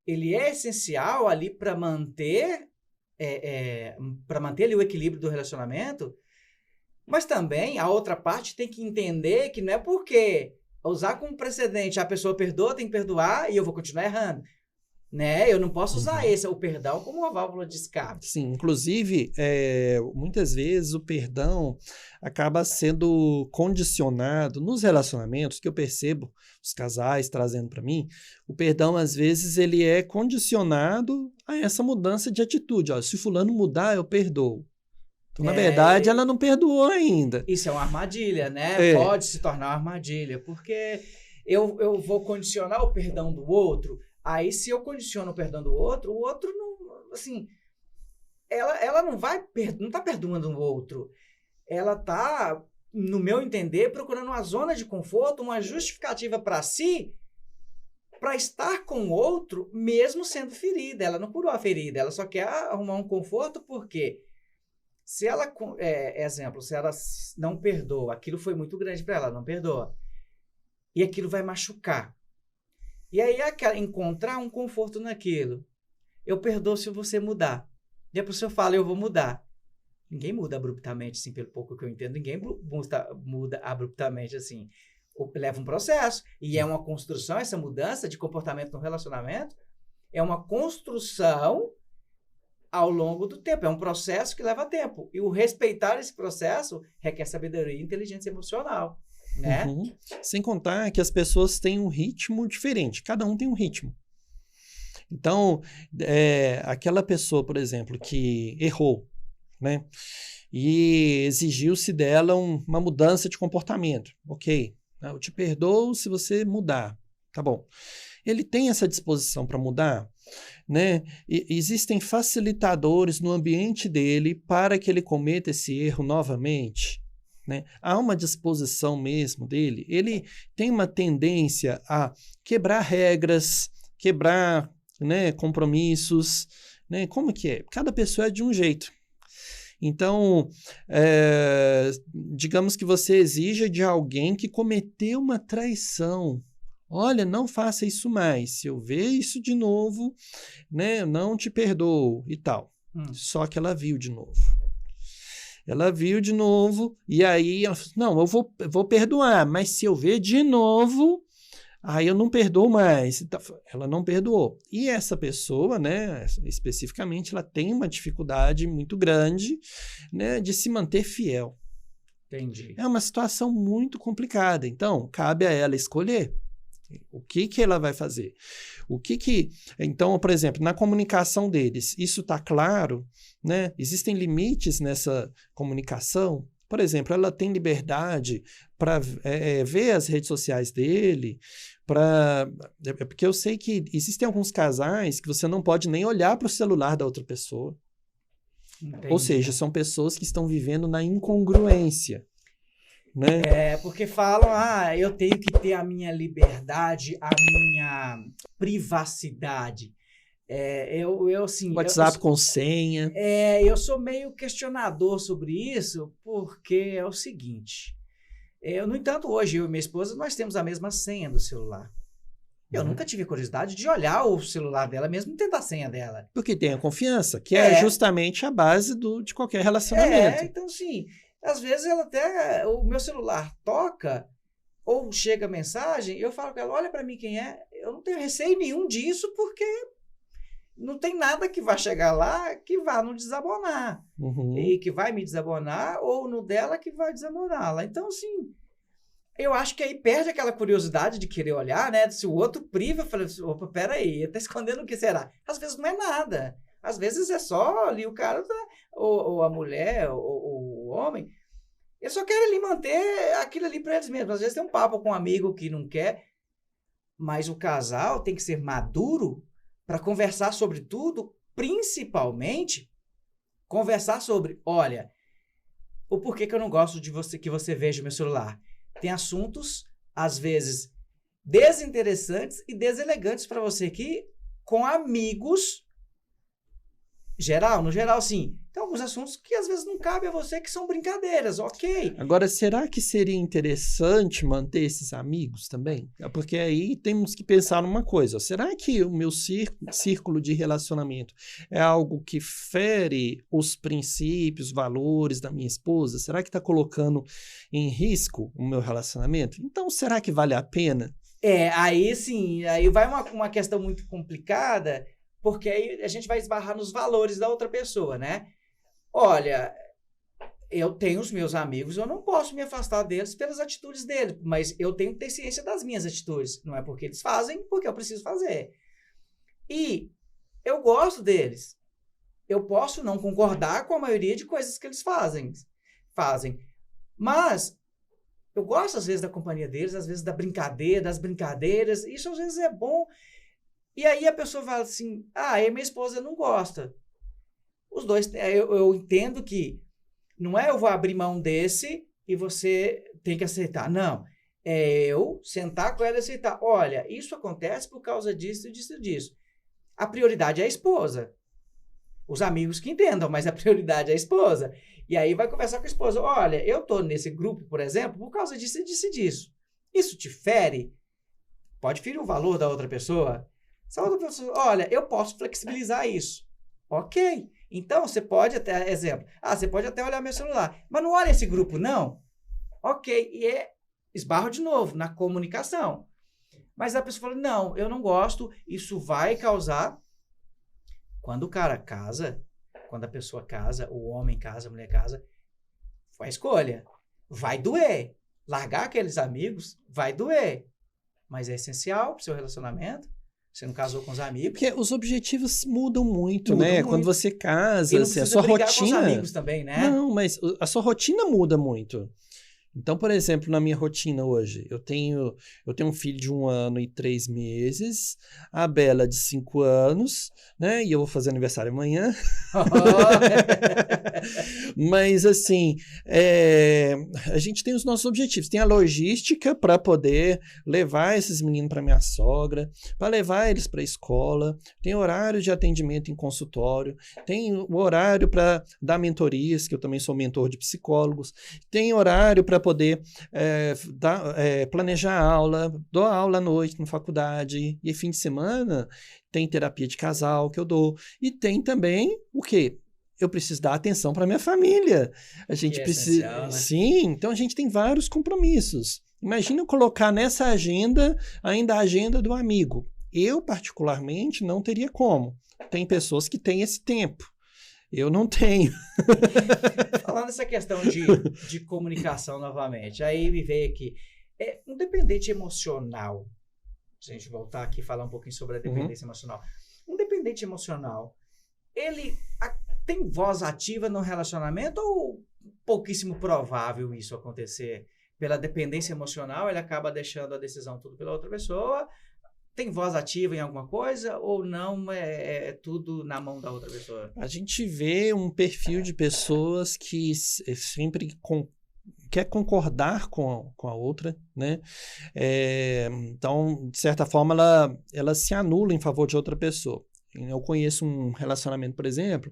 S1: ele é essencial ali para manter ali o equilíbrio do relacionamento, mas também a outra parte tem que entender que não é porque usar como precedente a pessoa perdoa, tem que perdoar e eu vou continuar errando, né? Eu não posso usar o perdão como uma válvula de escape.
S2: Sim, inclusive, muitas vezes o perdão acaba sendo condicionado nos relacionamentos, que eu percebo os casais trazendo para mim, o perdão às vezes ele é condicionado a essa mudança de atitude. Ó, se fulano mudar, eu perdoo. Então, na verdade, ela não perdoou ainda.
S1: Isso é uma armadilha, né? Pode se tornar uma armadilha, porque eu vou condicionar o perdão do outro. Aí, se eu condiciono o perdão do outro, o outro não, assim, ela não tá perdoando o outro. Ela tá, no meu entender, procurando uma zona de conforto, uma justificativa para si, para estar com o outro, mesmo sendo ferida. Ela não curou a ferida, ela só quer arrumar um conforto, porque se ela, se ela não perdoa, aquilo foi muito grande para ela, não perdoa, e aquilo vai machucar. E aí, encontrar um conforto naquilo. Eu perdoo se você mudar. E a pessoa fala, eu vou mudar. Ninguém muda abruptamente, assim, pelo pouco que eu entendo. Ninguém muda abruptamente, assim. Leva um processo. E é uma construção, essa mudança de comportamento no relacionamento, é uma construção ao longo do tempo. É um processo que leva tempo. E o respeitar esse processo requer sabedoria e inteligência emocional. Né?
S2: Uhum. Sem contar que as pessoas têm um ritmo diferente, cada um tem um ritmo. Então, aquela pessoa, por exemplo, que errou, né? E exigiu-se dela uma mudança de comportamento. Ok, eu te perdoo se você mudar, tá bom. Ele tem essa disposição para mudar, né? E existem facilitadores no ambiente dele para que ele cometa esse erro novamente. Né? Há uma disposição mesmo dele, ele tem uma tendência a quebrar regras, quebrar, né, compromissos, né? Como que é? Cada pessoa é de um jeito. Então, digamos que você exija de alguém que cometeu uma traição. Olha, não faça isso mais. Se eu ver isso de novo, né, não te perdoo e tal. Só que ela viu de novo. Ela viu de novo e aí ela falou, não, eu vou perdoar, mas se eu ver de novo, aí eu não perdoo mais. Ela não perdoou. E essa pessoa, né, especificamente, ela tem uma dificuldade muito grande, né, de se manter fiel.
S1: Entendi.
S2: É uma situação muito complicada. Então, cabe a ela escolher. O que ela vai fazer? Então, por exemplo, na comunicação deles, isso está claro, né? Existem limites nessa comunicação. Por exemplo, ela tem liberdade para ver as redes sociais dele, porque eu sei que existem alguns casais que você não pode nem olhar para o celular da outra pessoa.
S1: Entendi.
S2: Ou seja, são pessoas que estão vivendo na incongruência. Né?
S1: Porque falam, eu tenho que ter a minha liberdade, a minha privacidade. Assim,
S2: WhatsApp com senha.
S1: Eu sou meio questionador sobre isso, porque é o seguinte. No entanto, hoje eu e minha esposa, nós temos a mesma senha do celular. Eu nunca tive curiosidade de olhar o celular dela, mesmo tendo a senha dela.
S2: Porque tem a confiança, que é justamente a base de qualquer relacionamento.
S1: Então, sim... Às vezes o meu celular toca ou chega mensagem, eu falo com ela, olha para mim quem é. Eu não tenho receio nenhum disso, porque não tem nada que vai chegar lá que vá nos desabonar. E que vai me desabonar, ou no dela que vai desaboná-la. Então, assim, eu acho que aí perde aquela curiosidade de querer olhar, né? Se o outro priva, eu falo, opa, peraí, tá escondendo o que será? Às vezes não é nada. Às vezes é só ali o cara, ou a mulher, ou o homem, eles só querem ali manter aquilo ali para eles mesmos. Às vezes tem um papo com um amigo que não quer, mas o casal tem que ser maduro para conversar sobre tudo, principalmente conversar sobre, olha, o porquê que eu não gosto de que você veja o meu celular. Tem assuntos, às vezes, desinteressantes e deselegantes para você aqui, com amigos, no geral, sim. Tem alguns assuntos que às vezes não cabem a você, que são brincadeiras, ok.
S2: Agora, será que seria interessante manter esses amigos também? Porque aí temos que pensar numa coisa. Será que o meu círculo de relacionamento é algo que fere os princípios, valores da minha esposa? Será que está colocando em risco o meu relacionamento? Então, será que vale a pena?
S1: Aí sim, aí vai uma questão muito complicada, porque aí a gente vai esbarrar nos valores da outra pessoa, né? Olha, eu tenho os meus amigos, eu não posso me afastar deles pelas atitudes deles, mas eu tenho que ter ciência das minhas atitudes. Não é porque eles fazem, porque eu preciso fazer. E eu gosto deles. Eu posso não concordar com a maioria de coisas que eles fazem. Mas eu gosto, às vezes, da companhia deles, às vezes das brincadeiras. Isso, às vezes, é bom. E aí a pessoa fala assim, minha esposa não gosta. Os dois, eu entendo que não é eu vou abrir mão desse e você tem que aceitar. Não, é eu sentar com ela e aceitar. Olha, isso acontece por causa disso, disso e disso. A prioridade é a esposa. Os amigos que entendam, mas a prioridade é a esposa. E aí vai conversar com a esposa. Olha, eu tô nesse grupo, por exemplo, por causa disso, disso e disso. Isso te fere? Pode ferir o valor da outra pessoa? Essa outra pessoa, olha, eu posso flexibilizar isso. Ok. Então, você pode até, exemplo, você pode até olhar meu celular, mas não olha esse grupo, não? Ok. E esbarro de novo na comunicação. Mas a pessoa fala, não, eu não gosto, isso vai causar... Quando o cara casa, quando a pessoa casa, o homem casa, a mulher casa, foi a escolha. Vai doer. Largar aqueles amigos vai doer. Mas é essencial para o seu relacionamento. Você não casou com os amigos.
S2: Porque os objetivos mudam muito, né? Muito. Quando você casa,
S1: e não
S2: a sua rotina...
S1: com os amigos também, né?
S2: Não, mas a sua rotina muda muito. Então, por exemplo, na minha rotina hoje, eu tenho um filho de 1 ano e 3 meses, a Bela de 5 anos, né? E eu vou fazer aniversário amanhã. Mas, assim, a gente tem os nossos objetivos. Tem a logística para poder levar esses meninos para minha sogra, para levar eles para a escola, tem horário de atendimento em consultório, tem o horário para dar mentorias, que eu também sou mentor de psicólogos, tem horário para poder planejar aula, dou aula à noite na faculdade, e fim de semana tem terapia de casal que eu dou, e tem também o quê? Eu preciso dar atenção para minha família. A gente precisa.
S1: Essencial, né?
S2: Sim, então a gente tem vários compromissos. Imagina eu colocar nessa agenda ainda a agenda do amigo. Eu, particularmente, não teria como. Tem pessoas que têm esse tempo. Eu não tenho.
S1: Falando dessa questão de comunicação novamente, aí me veio aqui. Um dependente emocional, se a gente voltar aqui e falar um pouquinho sobre a dependência emocional. Um dependente emocional, ele tem voz ativa no relacionamento ou pouquíssimo provável isso acontecer? Pela dependência emocional, ele acaba deixando a decisão tudo pela outra pessoa. Tem voz ativa em alguma coisa ou não é tudo na mão da outra pessoa?
S2: A gente vê um perfil de pessoas que sempre quer concordar com a outra, né? Então, de certa forma, ela se anula em favor de outra pessoa. Eu conheço um relacionamento, por exemplo,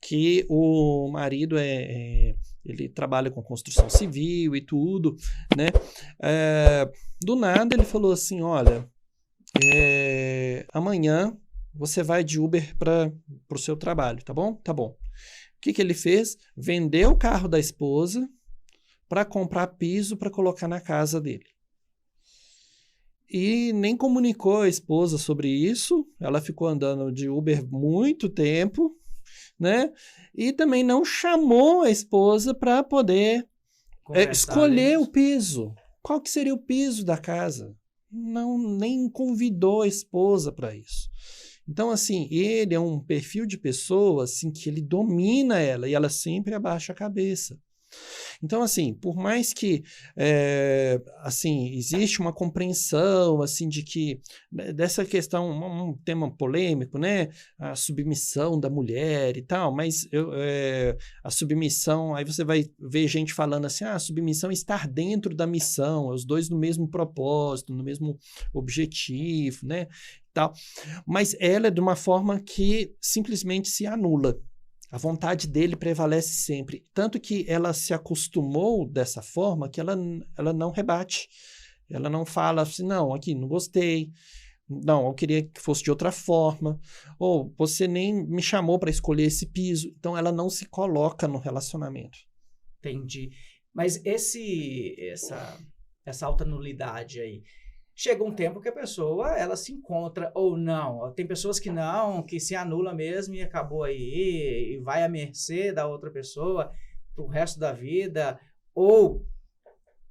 S2: que o marido ele trabalha com construção civil e tudo, né? Do nada ele falou assim, olha, amanhã você vai de Uber para o seu trabalho, tá bom? Tá bom. O que ele fez? Vendeu o carro da esposa para comprar piso para colocar na casa dele. E nem comunicou a esposa sobre isso. Ela ficou andando de Uber muito tempo, né? E também não chamou a esposa para poder escolher o piso. Qual que seria o piso da casa? Não, nem convidou a esposa para isso. Então, assim, ele é um perfil de pessoa assim, que ele domina ela e ela sempre abaixa a cabeça. Então, assim, por mais que assim, existe uma compreensão assim, de que dessa questão, um tema polêmico, né? A submissão da mulher e tal, mas a submissão, aí você vai ver gente falando assim, a submissão é estar dentro da missão, os dois no mesmo propósito, no mesmo objetivo, né? Tal. Mas ela é de uma forma que simplesmente se anula. A vontade dele prevalece sempre. Tanto que ela se acostumou dessa forma que ela não rebate. Ela não fala assim, não, aqui, não gostei. Não, eu queria que fosse de outra forma. Ou você nem me chamou para escolher esse piso. Então, ela não se coloca no relacionamento.
S1: Entendi. Mas essa alta nulidade aí, chega um tempo que a pessoa, ela se encontra ou não. Tem pessoas que não, que se anula mesmo e acabou aí, e vai à mercê da outra pessoa pro resto da vida. Ou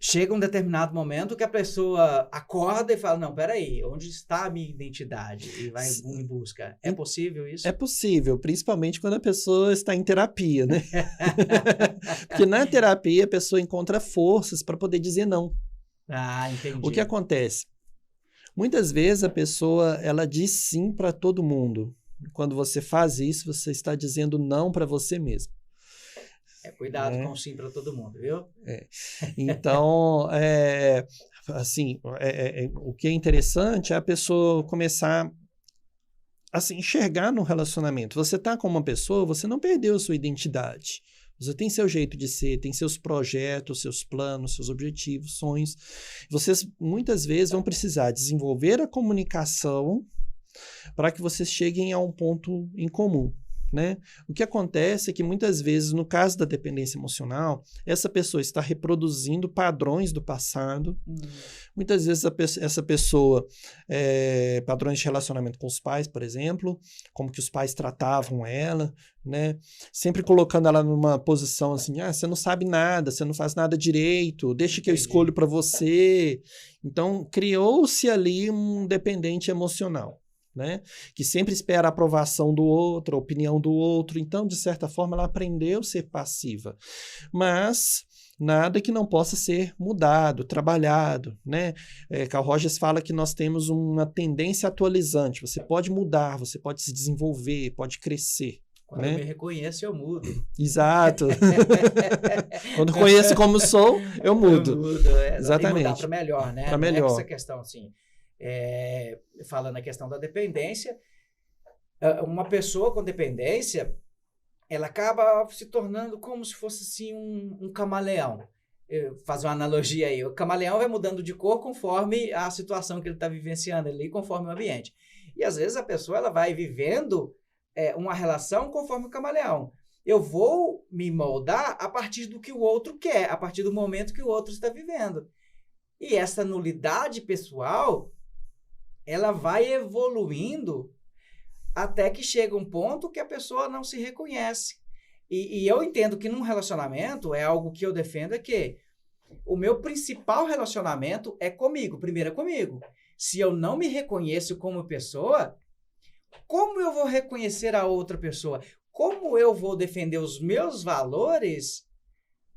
S1: chega um determinado momento que a pessoa acorda e fala, não, peraí, onde está a minha identidade? E vai em busca. É possível isso?
S2: É possível, principalmente quando a pessoa está em terapia, né? Porque na terapia a pessoa encontra forças para poder dizer não.
S1: Ah, entendi.
S2: O que acontece? Muitas vezes a pessoa, ela diz sim para todo mundo. Quando você faz isso, você está dizendo não para você mesmo.
S1: Cuidado com o sim para todo mundo, viu?
S2: Então, assim, o que é interessante é a pessoa começar a se enxergar no relacionamento. Você está com uma pessoa, você não perdeu a sua identidade. Você tem seu jeito de ser, tem seus projetos, seus planos, seus objetivos, sonhos. Vocês, muitas vezes, vão precisar desenvolver a comunicação para que vocês cheguem a um ponto em comum, né? O que acontece é que, muitas vezes, no caso da dependência emocional, essa pessoa está reproduzindo padrões do passado. Muitas vezes, essa pessoa, padrões de relacionamento com os pais, por exemplo, como que os pais tratavam ela, né? Sempre colocando ela numa posição assim, você não sabe nada, você não faz nada direito, deixa que eu escolho para você. Então, criou-se ali um dependente emocional, né? Que sempre espera a aprovação do outro, a opinião do outro. Então, de certa forma, ela aprendeu a ser passiva. Mas nada que não possa ser mudado, trabalhado, né? Carl Rogers fala que nós temos uma tendência atualizante. Você pode mudar, você pode se desenvolver, pode crescer.
S1: Quando
S2: né?
S1: eu me reconheço, eu mudo.
S2: Exato. Quando conheço como sou, eu mudo.
S1: Eu mudo,
S2: Exatamente.
S1: E mudar para melhor, né?
S2: Para melhor.
S1: Essa questão, assim, falando a questão da dependência, uma pessoa com dependência, ela acaba se tornando como se fosse assim um camaleão. Eu faço uma analogia aí. O camaleão vai mudando de cor conforme a situação que ele está vivenciando ali, conforme o ambiente. E às vezes a pessoa ela vai vivendo uma relação conforme o camaleão. Eu vou me moldar a partir do que o outro quer, a partir do momento que o outro está vivendo. E essa nulidade pessoal, ela vai evoluindo até que chega um ponto que a pessoa não se reconhece. E eu entendo que num relacionamento, é algo que eu defendo, é que o meu principal relacionamento é comigo, primeiro é comigo. Se eu não me reconheço como pessoa, como eu vou reconhecer a outra pessoa? Como eu vou defender os meus valores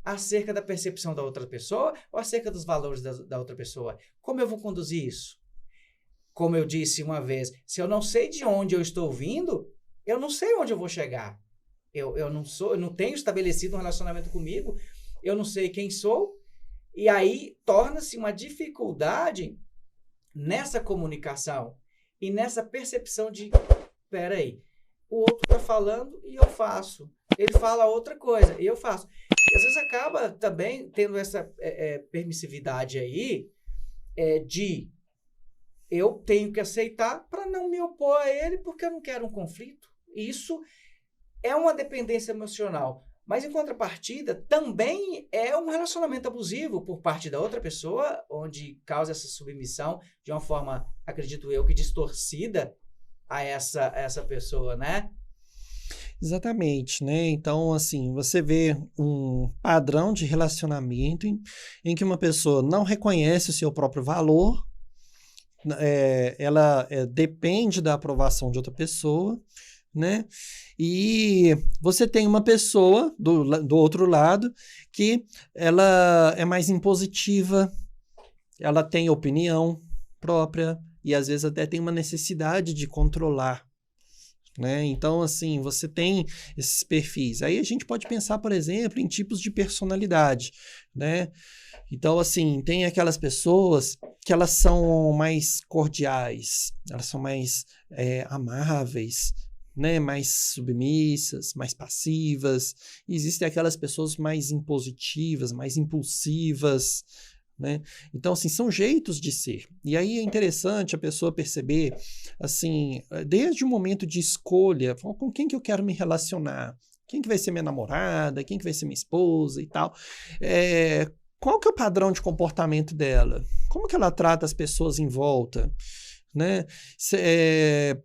S1: acerca da percepção da outra pessoa ou acerca dos valores da outra pessoa? Como eu vou conduzir isso? Como eu disse uma vez, se eu não sei de onde eu estou vindo, eu não sei onde eu vou chegar. Eu não tenho estabelecido um relacionamento comigo, eu não sei quem sou, e aí torna-se uma dificuldade nessa comunicação e nessa percepção de, peraí, o outro está falando e eu faço. Ele fala outra coisa e eu faço. E às vezes acaba também tendo essa permissividade aí de eu tenho que aceitar para não me opor a ele porque eu não quero um conflito. Isso é uma dependência emocional. Mas, em contrapartida, também é um relacionamento abusivo por parte da outra pessoa, onde causa essa submissão de uma forma, acredito eu, que distorcida a essa pessoa, né?
S2: Exatamente, né? Então, assim, você vê um padrão de relacionamento em que uma pessoa não reconhece o seu próprio valor, ela depende da aprovação de outra pessoa, né? E você tem uma pessoa do outro lado que ela é mais impositiva, ela tem opinião própria e às vezes até tem uma necessidade de controlar, né? Então, assim, você tem esses perfis. Aí a gente pode pensar, por exemplo, em tipos de personalidade, né? Então, assim, tem aquelas pessoas que elas são mais cordiais, elas são mais amáveis, né, mais submissas, mais passivas. E existem aquelas pessoas mais impositivas, mais impulsivas, né? Então, assim, são jeitos de ser. E aí é interessante a pessoa perceber, assim, desde o momento de escolha, com quem que eu quero me relacionar, quem que vai ser minha namorada, quem que vai ser minha esposa e tal. Qual que é o padrão de comportamento dela? Como que ela trata as pessoas em volta? Né?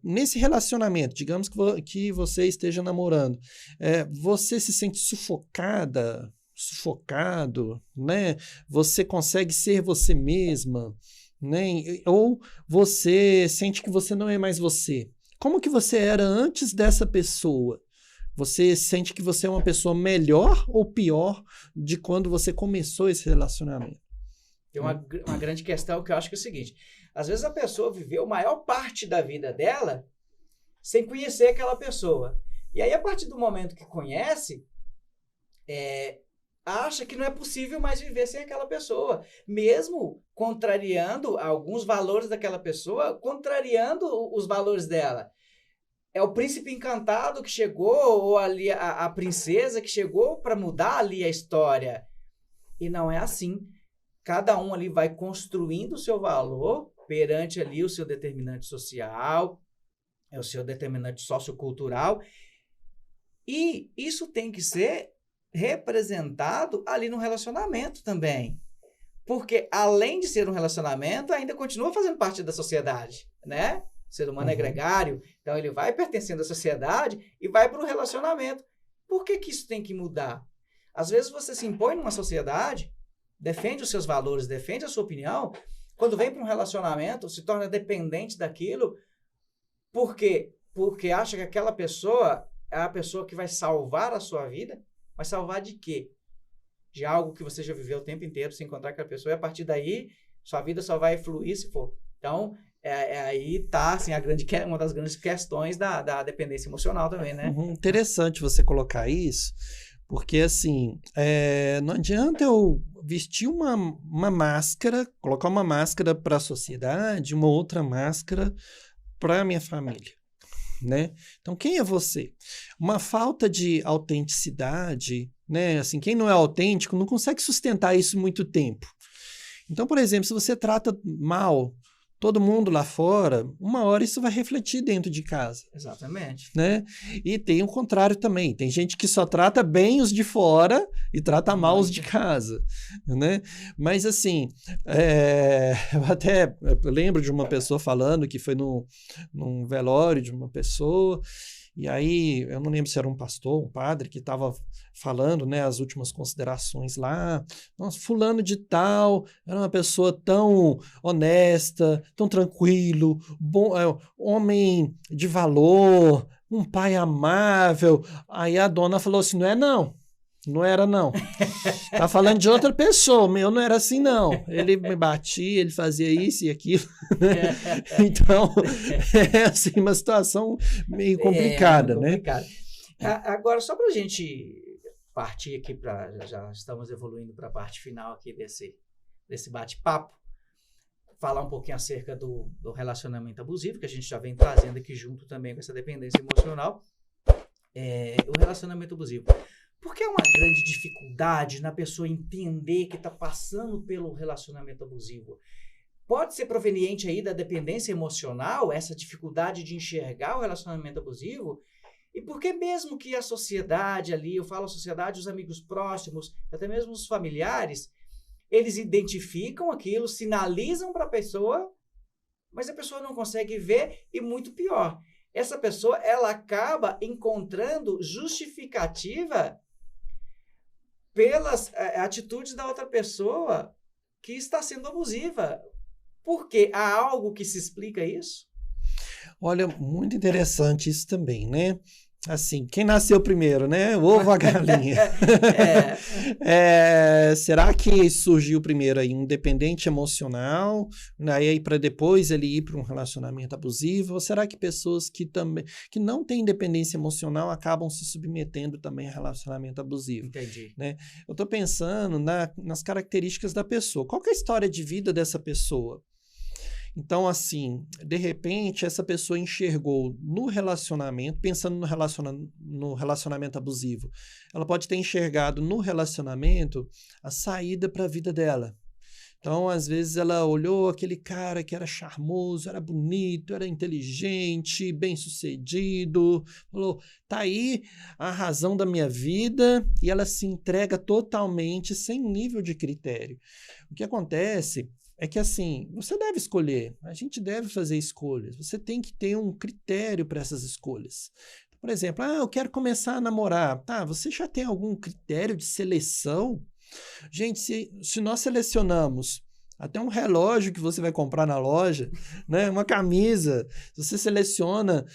S2: Nesse relacionamento, digamos que você esteja namorando, você se sente sufocado, né? Você consegue ser você mesma, né? Ou você sente que você não é mais você? Como que você era antes dessa pessoa? Você sente que você é uma pessoa melhor ou pior de quando você começou esse relacionamento?
S1: Tem uma grande questão que eu acho que é o seguinte: às vezes a pessoa viveu a maior parte da vida dela sem conhecer aquela pessoa. E aí, a partir do momento que conhece, acha que não é possível mais viver sem aquela pessoa, mesmo contrariando alguns valores daquela pessoa, contrariando os valores dela. É o príncipe encantado que chegou, ou ali a princesa que chegou para mudar ali a história. E não é assim. Cada um ali vai construindo o seu valor perante ali o seu determinante social, o seu determinante sociocultural. E isso tem que ser representado ali no relacionamento também. Porque, além de ser um relacionamento, ainda continua fazendo parte da sociedade, né? O ser humano é gregário, então ele vai pertencendo à sociedade e vai para o relacionamento. Por que isso tem que mudar? Às vezes você se impõe numa sociedade, defende os seus valores, defende a sua opinião, quando vem para um relacionamento, se torna dependente daquilo. Por quê? Porque acha que aquela pessoa é a pessoa que vai salvar a sua vida. Vai salvar de quê? de algo que você já viveu o tempo inteiro, se encontrar com a pessoa, e a partir daí, sua vida só vai fluir se for. Então, aí tá, assim, uma das grandes questões da dependência emocional também, né?
S2: Interessante você colocar isso, porque, assim, não adianta eu vestir uma máscara, colocar uma máscara para a sociedade, uma outra máscara para a minha família, né? Então, quem é você? Uma falta de autenticidade, né? Assim, quem não é autêntico não consegue sustentar isso muito tempo. Então, por exemplo, se você trata mal todo mundo lá fora, uma hora isso vai refletir dentro de casa.
S1: Exatamente.
S2: Né? E tem o contrário também. Tem gente que só trata bem os de fora e trata mal os de casa. Né? Mas, assim, eu até lembro de uma pessoa falando que foi num velório de uma pessoa. E aí, eu não lembro se era um pastor, um padre, que estava falando, né, as últimas considerações lá. Nossa, fulano de tal era uma pessoa tão honesta, tão tranquilo, bom, homem de valor, um pai amável. Aí a dona falou assim, não era não. Tá falando de outra pessoa, meu não era assim não. Ele me batia, ele fazia isso e aquilo. Então, é assim, uma situação meio complicada, né?
S1: Agora, só pra gente partir aqui já estamos evoluindo para a parte final aqui desse bate-papo, falar um pouquinho acerca do relacionamento abusivo, que a gente já vem trazendo aqui junto também com essa dependência emocional. O relacionamento abusivo. Porque é uma grande dificuldade na pessoa entender que está passando pelo relacionamento abusivo. Pode ser proveniente aí da dependência emocional, essa dificuldade de enxergar o relacionamento abusivo, e porque mesmo que a sociedade ali, eu falo a sociedade, os amigos próximos, até mesmo os familiares, eles identificam aquilo, sinalizam para a pessoa, mas a pessoa não consegue ver, e muito pior, essa pessoa ela acaba encontrando justificativa pelas atitudes da outra pessoa que está sendo abusiva. Porque há algo que se explica isso?
S2: Olha, muito interessante isso também, né? Assim, quem nasceu primeiro, né? O ovo ou a galinha? Será que surgiu primeiro aí um dependente emocional, aí para depois ele ir para um relacionamento abusivo? Ou será que pessoas que não têm dependência emocional acabam se submetendo também a relacionamento abusivo?
S1: Entendi.
S2: Né? Eu estou pensando nas características da pessoa. Qual que é a história de vida dessa pessoa? Então, assim, de repente, essa pessoa enxergou no relacionamento, pensando no relacionamento abusivo, ela pode ter enxergado no relacionamento a saída para a vida dela. Então, às vezes, ela olhou aquele cara que era charmoso, era bonito, era inteligente, bem-sucedido, falou, tá aí a razão da minha vida, e ela se entrega totalmente sem nível de critério. O que acontece é que, assim, você deve escolher, a gente deve fazer escolhas, você tem que ter um critério para essas escolhas. Por exemplo, eu quero começar a namorar. Tá, você já tem algum critério de seleção? Gente, se nós selecionamos até um relógio que você vai comprar na loja, né, uma camisa, você seleciona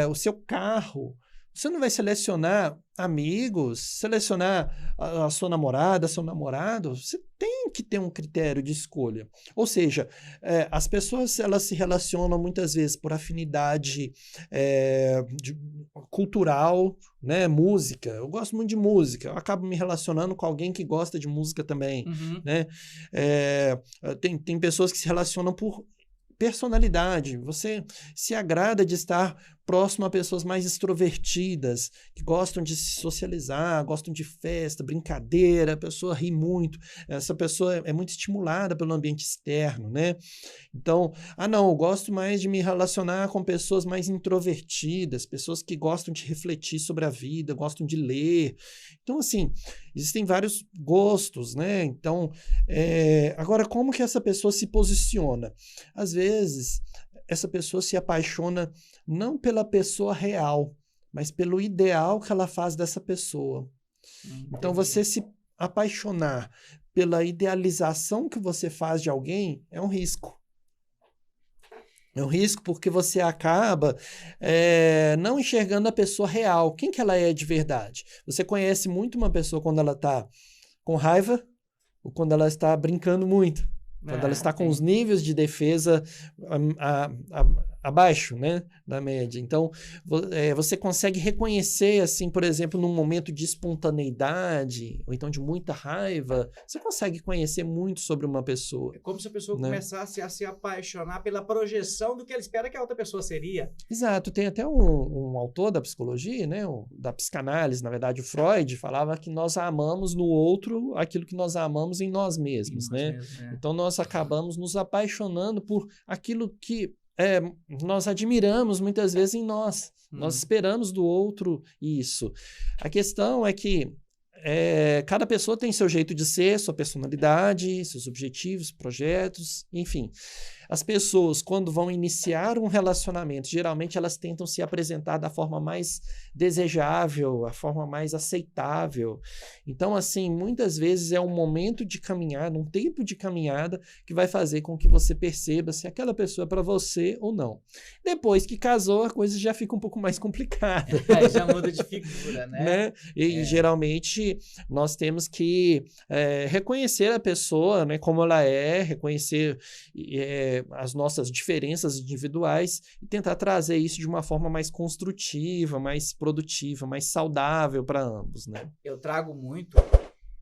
S2: o seu carro, você não vai selecionar amigos, selecionar a sua namorada, seu namorado, você tem que ter um critério de escolha. Ou seja, as pessoas elas se relacionam muitas vezes por afinidade cultural, né? Música. Eu gosto muito de música, eu acabo me relacionando com alguém que gosta de música também.
S1: Uhum.
S2: Né? Tem pessoas que se relacionam por personalidade. Você se agrada de estar próximo a pessoas mais extrovertidas, que gostam de se socializar, gostam de festa, brincadeira, a pessoa ri muito, essa pessoa é muito estimulada pelo ambiente externo, né? Então, não, eu gosto mais de me relacionar com pessoas mais introvertidas, pessoas que gostam de refletir sobre a vida, gostam de ler. Então, assim, existem vários gostos, né? Então, agora, como que essa pessoa se posiciona? Às vezes, essa pessoa se apaixona não pela pessoa real, mas pelo ideal que ela faz dessa pessoa. Então, você se apaixonar pela idealização que você faz de alguém é um risco. É um risco porque você acaba não enxergando a pessoa real. Quem que ela é de verdade? Você conhece muito uma pessoa quando ela está com raiva ou quando ela está brincando muito. Quando ela está com os níveis de defesa abaixo, né, da média. Então, você consegue reconhecer, assim, por exemplo, num momento de espontaneidade, ou então de muita raiva, você consegue conhecer muito sobre uma pessoa.
S1: É como se a pessoa, né, começasse a se apaixonar pela projeção do que ela espera que a outra pessoa seria.
S2: Exato. Tem até um autor da psicologia, né, da psicanálise, na verdade, o Freud, falava que nós amamos no outro aquilo que nós amamos em nós mesmos, né? Então, nós acabamos nos apaixonando por aquilo que nós admiramos muitas vezes em nós. Nós esperamos do outro isso. A questão é que cada pessoa tem seu jeito de ser, sua personalidade, seus objetivos, projetos, enfim. As pessoas, quando vão iniciar um relacionamento, geralmente elas tentam se apresentar da forma mais desejável, a forma mais aceitável. Então, assim, muitas vezes é um momento de caminhada, um tempo de caminhada que vai fazer com que você perceba se aquela pessoa é para você ou não. Depois que casou, a coisa já fica um pouco mais complicada.
S1: Já muda de figura, né?
S2: E geralmente nós temos que reconhecer a pessoa, né, como ela é, reconhecer as nossas diferenças individuais e tentar trazer isso de uma forma mais construtiva, mais produtiva, mais saudável para ambos, né?
S1: Eu trago muito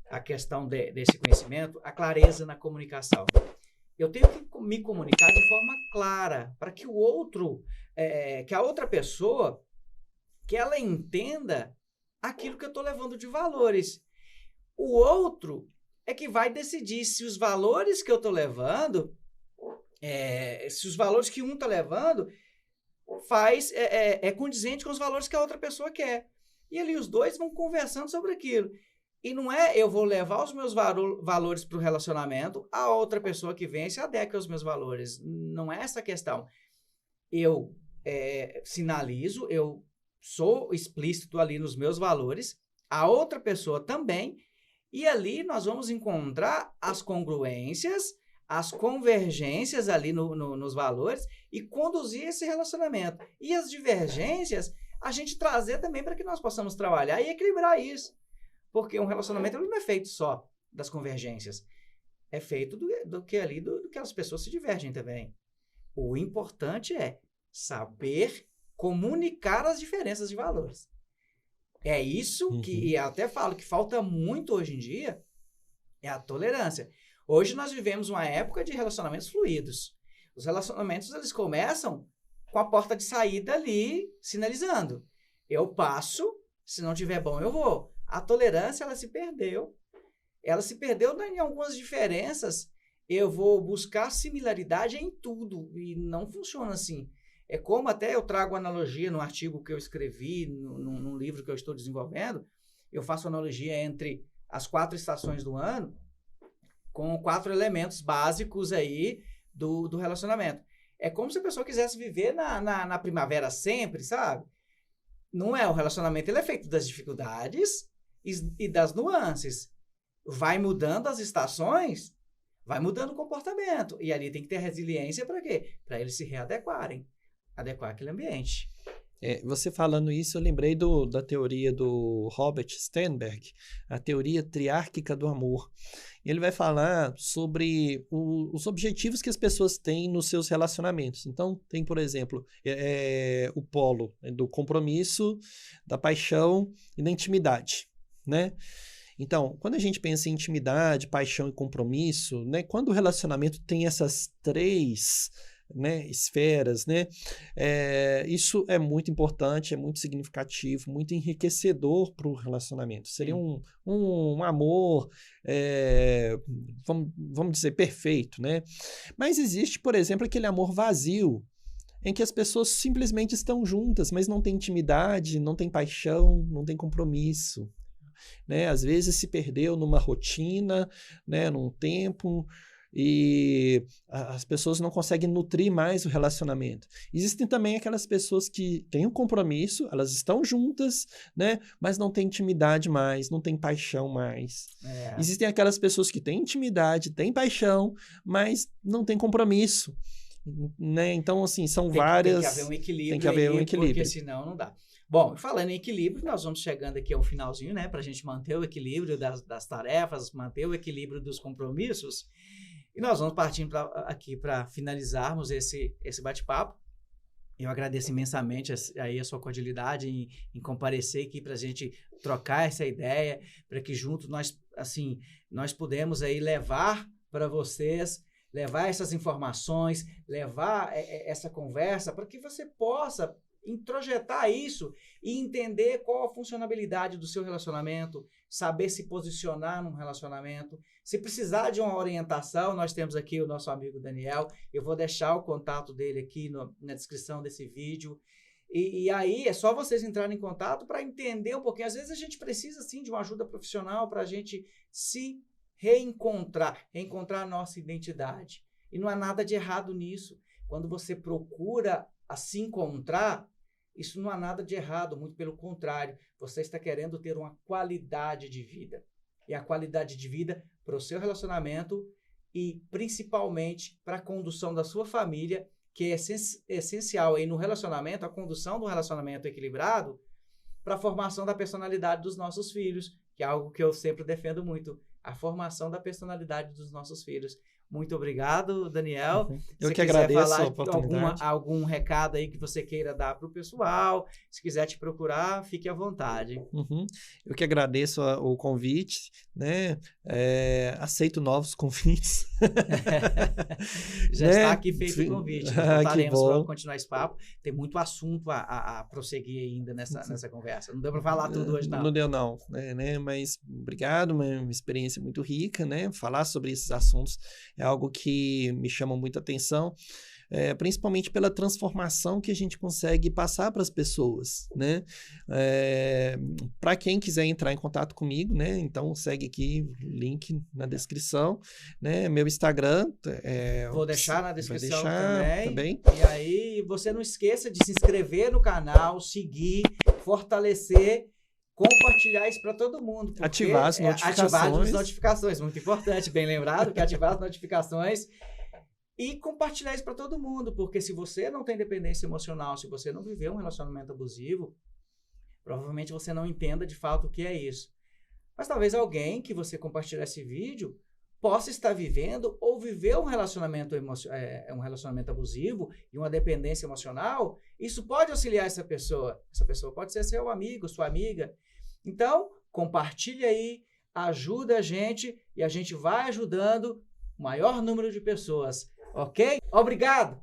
S1: a questão desse conhecimento, a clareza na comunicação. Eu tenho que me comunicar de forma clara para que o outro, que a outra pessoa, que ela entenda aquilo que eu estou levando de valores. O outro é que vai decidir se os valores que eu estou levando, se os valores que um está levando é condizente com os valores que a outra pessoa quer. E ali os dois vão conversando sobre aquilo. E não eu vou levar os meus valores para o relacionamento, a outra pessoa que vem se adequa aos meus valores. Não é essa a questão. Eu sinalizo, eu sou explícito ali nos meus valores, a outra pessoa também, e ali nós vamos encontrar as congruências, as convergências ali nos valores e conduzir esse relacionamento. E as divergências, a gente trazer também para que nós possamos trabalhar e equilibrar isso. Porque um relacionamento ele não é feito só das convergências. É feito do que as pessoas se divergem também. O importante é saber comunicar as diferenças de valores. É isso que eu até falo que falta muito hoje em dia, é a tolerância. Hoje nós vivemos uma época de relacionamentos fluidos. Os relacionamentos eles começam com a porta de saída ali sinalizando. Eu passo, se não tiver bom eu vou. A tolerância ela se perdeu. Ela se perdeu em algumas diferenças. Eu vou buscar similaridade em tudo e não funciona assim. É como até eu trago analogia no artigo que eu escrevi, num livro que eu estou desenvolvendo, eu faço analogia entre as 4 estações do ano com 4 elementos básicos aí do relacionamento. É como se a pessoa quisesse viver na primavera sempre, sabe? Não é, o relacionamento ele é feito das dificuldades e das nuances. Vai mudando as estações, vai mudando o comportamento. E ali tem que ter resiliência para quê? Para eles se readequarem. Adequar aquele ambiente.
S2: Você falando isso, eu lembrei da teoria do Robert Sternberg, a teoria triárquica do amor. Ele vai falar sobre os objetivos que as pessoas têm nos seus relacionamentos. Então, tem, por exemplo, o polo do compromisso, da paixão e da intimidade, né? Então, quando a gente pensa em intimidade, paixão e compromisso, né? Quando o relacionamento tem essas 3 esferas, né? Isso é muito importante, é muito significativo, muito enriquecedor para o relacionamento. Seria um amor, vamos dizer, perfeito, né? Mas existe, por exemplo, aquele amor vazio, em que as pessoas simplesmente estão juntas, mas não tem intimidade, não tem paixão, não tem compromisso, né? Às vezes se perdeu numa rotina, né? Num tempo, e as pessoas não conseguem nutrir mais o relacionamento. Existem também aquelas pessoas que têm um compromisso, elas estão juntas, né, mas não têm intimidade mais, não têm paixão mais. Existem aquelas pessoas que têm intimidade, têm paixão, mas não têm compromisso. né? Então, assim, são
S1: Tem
S2: várias...
S1: que haver um equilíbrio.
S2: Tem que haver um equilíbrio.
S1: Porque senão não dá. Bom, falando em equilíbrio, nós vamos chegando aqui ao finalzinho, né? Para a gente manter o equilíbrio das tarefas, manter o equilíbrio dos compromissos. E nós vamos partindo aqui para finalizarmos esse bate-papo. Eu agradeço imensamente aí a sua cordialidade em comparecer aqui para a gente trocar essa ideia, para que juntos nós podemos aí levar para vocês, levar essas informações, levar essa conversa, para que você possa introjetar isso e entender qual a funcionalidade do seu relacionamento, saber se posicionar num relacionamento. Se precisar de uma orientação, nós temos aqui o nosso amigo Daniel. Eu vou deixar o contato dele aqui na descrição desse vídeo. E aí é só vocês entrarem em contato para entender um pouquinho. Às vezes a gente precisa, sim, de uma ajuda profissional para a gente se reencontrar a nossa identidade. E não há nada de errado nisso. Quando você procura se encontrar, isso não há nada de errado, muito pelo contrário. Você está querendo ter uma qualidade de vida. E a qualidade de vida para o seu relacionamento e principalmente para a condução da sua família, que é essencial aí no relacionamento, a condução do relacionamento equilibrado para a formação da personalidade dos nossos filhos, que é algo que eu sempre defendo muito, a formação da personalidade dos nossos filhos. Muito obrigado, Daniel.
S2: Eu que agradeço a
S1: oportunidade. Algum recado aí que você queira dar para o pessoal, se quiser te procurar, fique à vontade.
S2: Eu que agradeço o convite, né? Aceito novos convites.
S1: Já está aqui feito o convite. Voltaremos para continuar esse papo. Tem muito assunto a prosseguir ainda nessa conversa. Não deu para falar tudo hoje, não.
S2: Não deu, não. Né? Mas obrigado, uma experiência muito rica, né? Falar sobre esses assuntos é algo que me chama muita atenção, principalmente pela transformação que a gente consegue passar para as pessoas, né? Para quem quiser entrar em contato comigo, né? Então segue aqui o link na descrição, né? Meu Instagram
S1: vou deixar na descrição também. E aí você não esqueça de se inscrever no canal, seguir, fortalecer, compartilhar isso para todo mundo.
S2: Ativar as notificações.
S1: Ativar as notificações, muito importante, bem lembrado, que ativar as notificações e compartilhar isso para todo mundo, porque se você não tem dependência emocional, se você não viveu um relacionamento abusivo, provavelmente você não entenda de fato o que é isso. Mas talvez alguém que você compartilhar esse vídeo possa estar vivendo ou viver um relacionamento abusivo e uma dependência emocional. Isso pode auxiliar essa pessoa. Essa pessoa pode ser seu amigo, sua amiga. Então, compartilhe aí, ajuda a gente e a gente vai ajudando o maior número de pessoas, ok? Obrigado!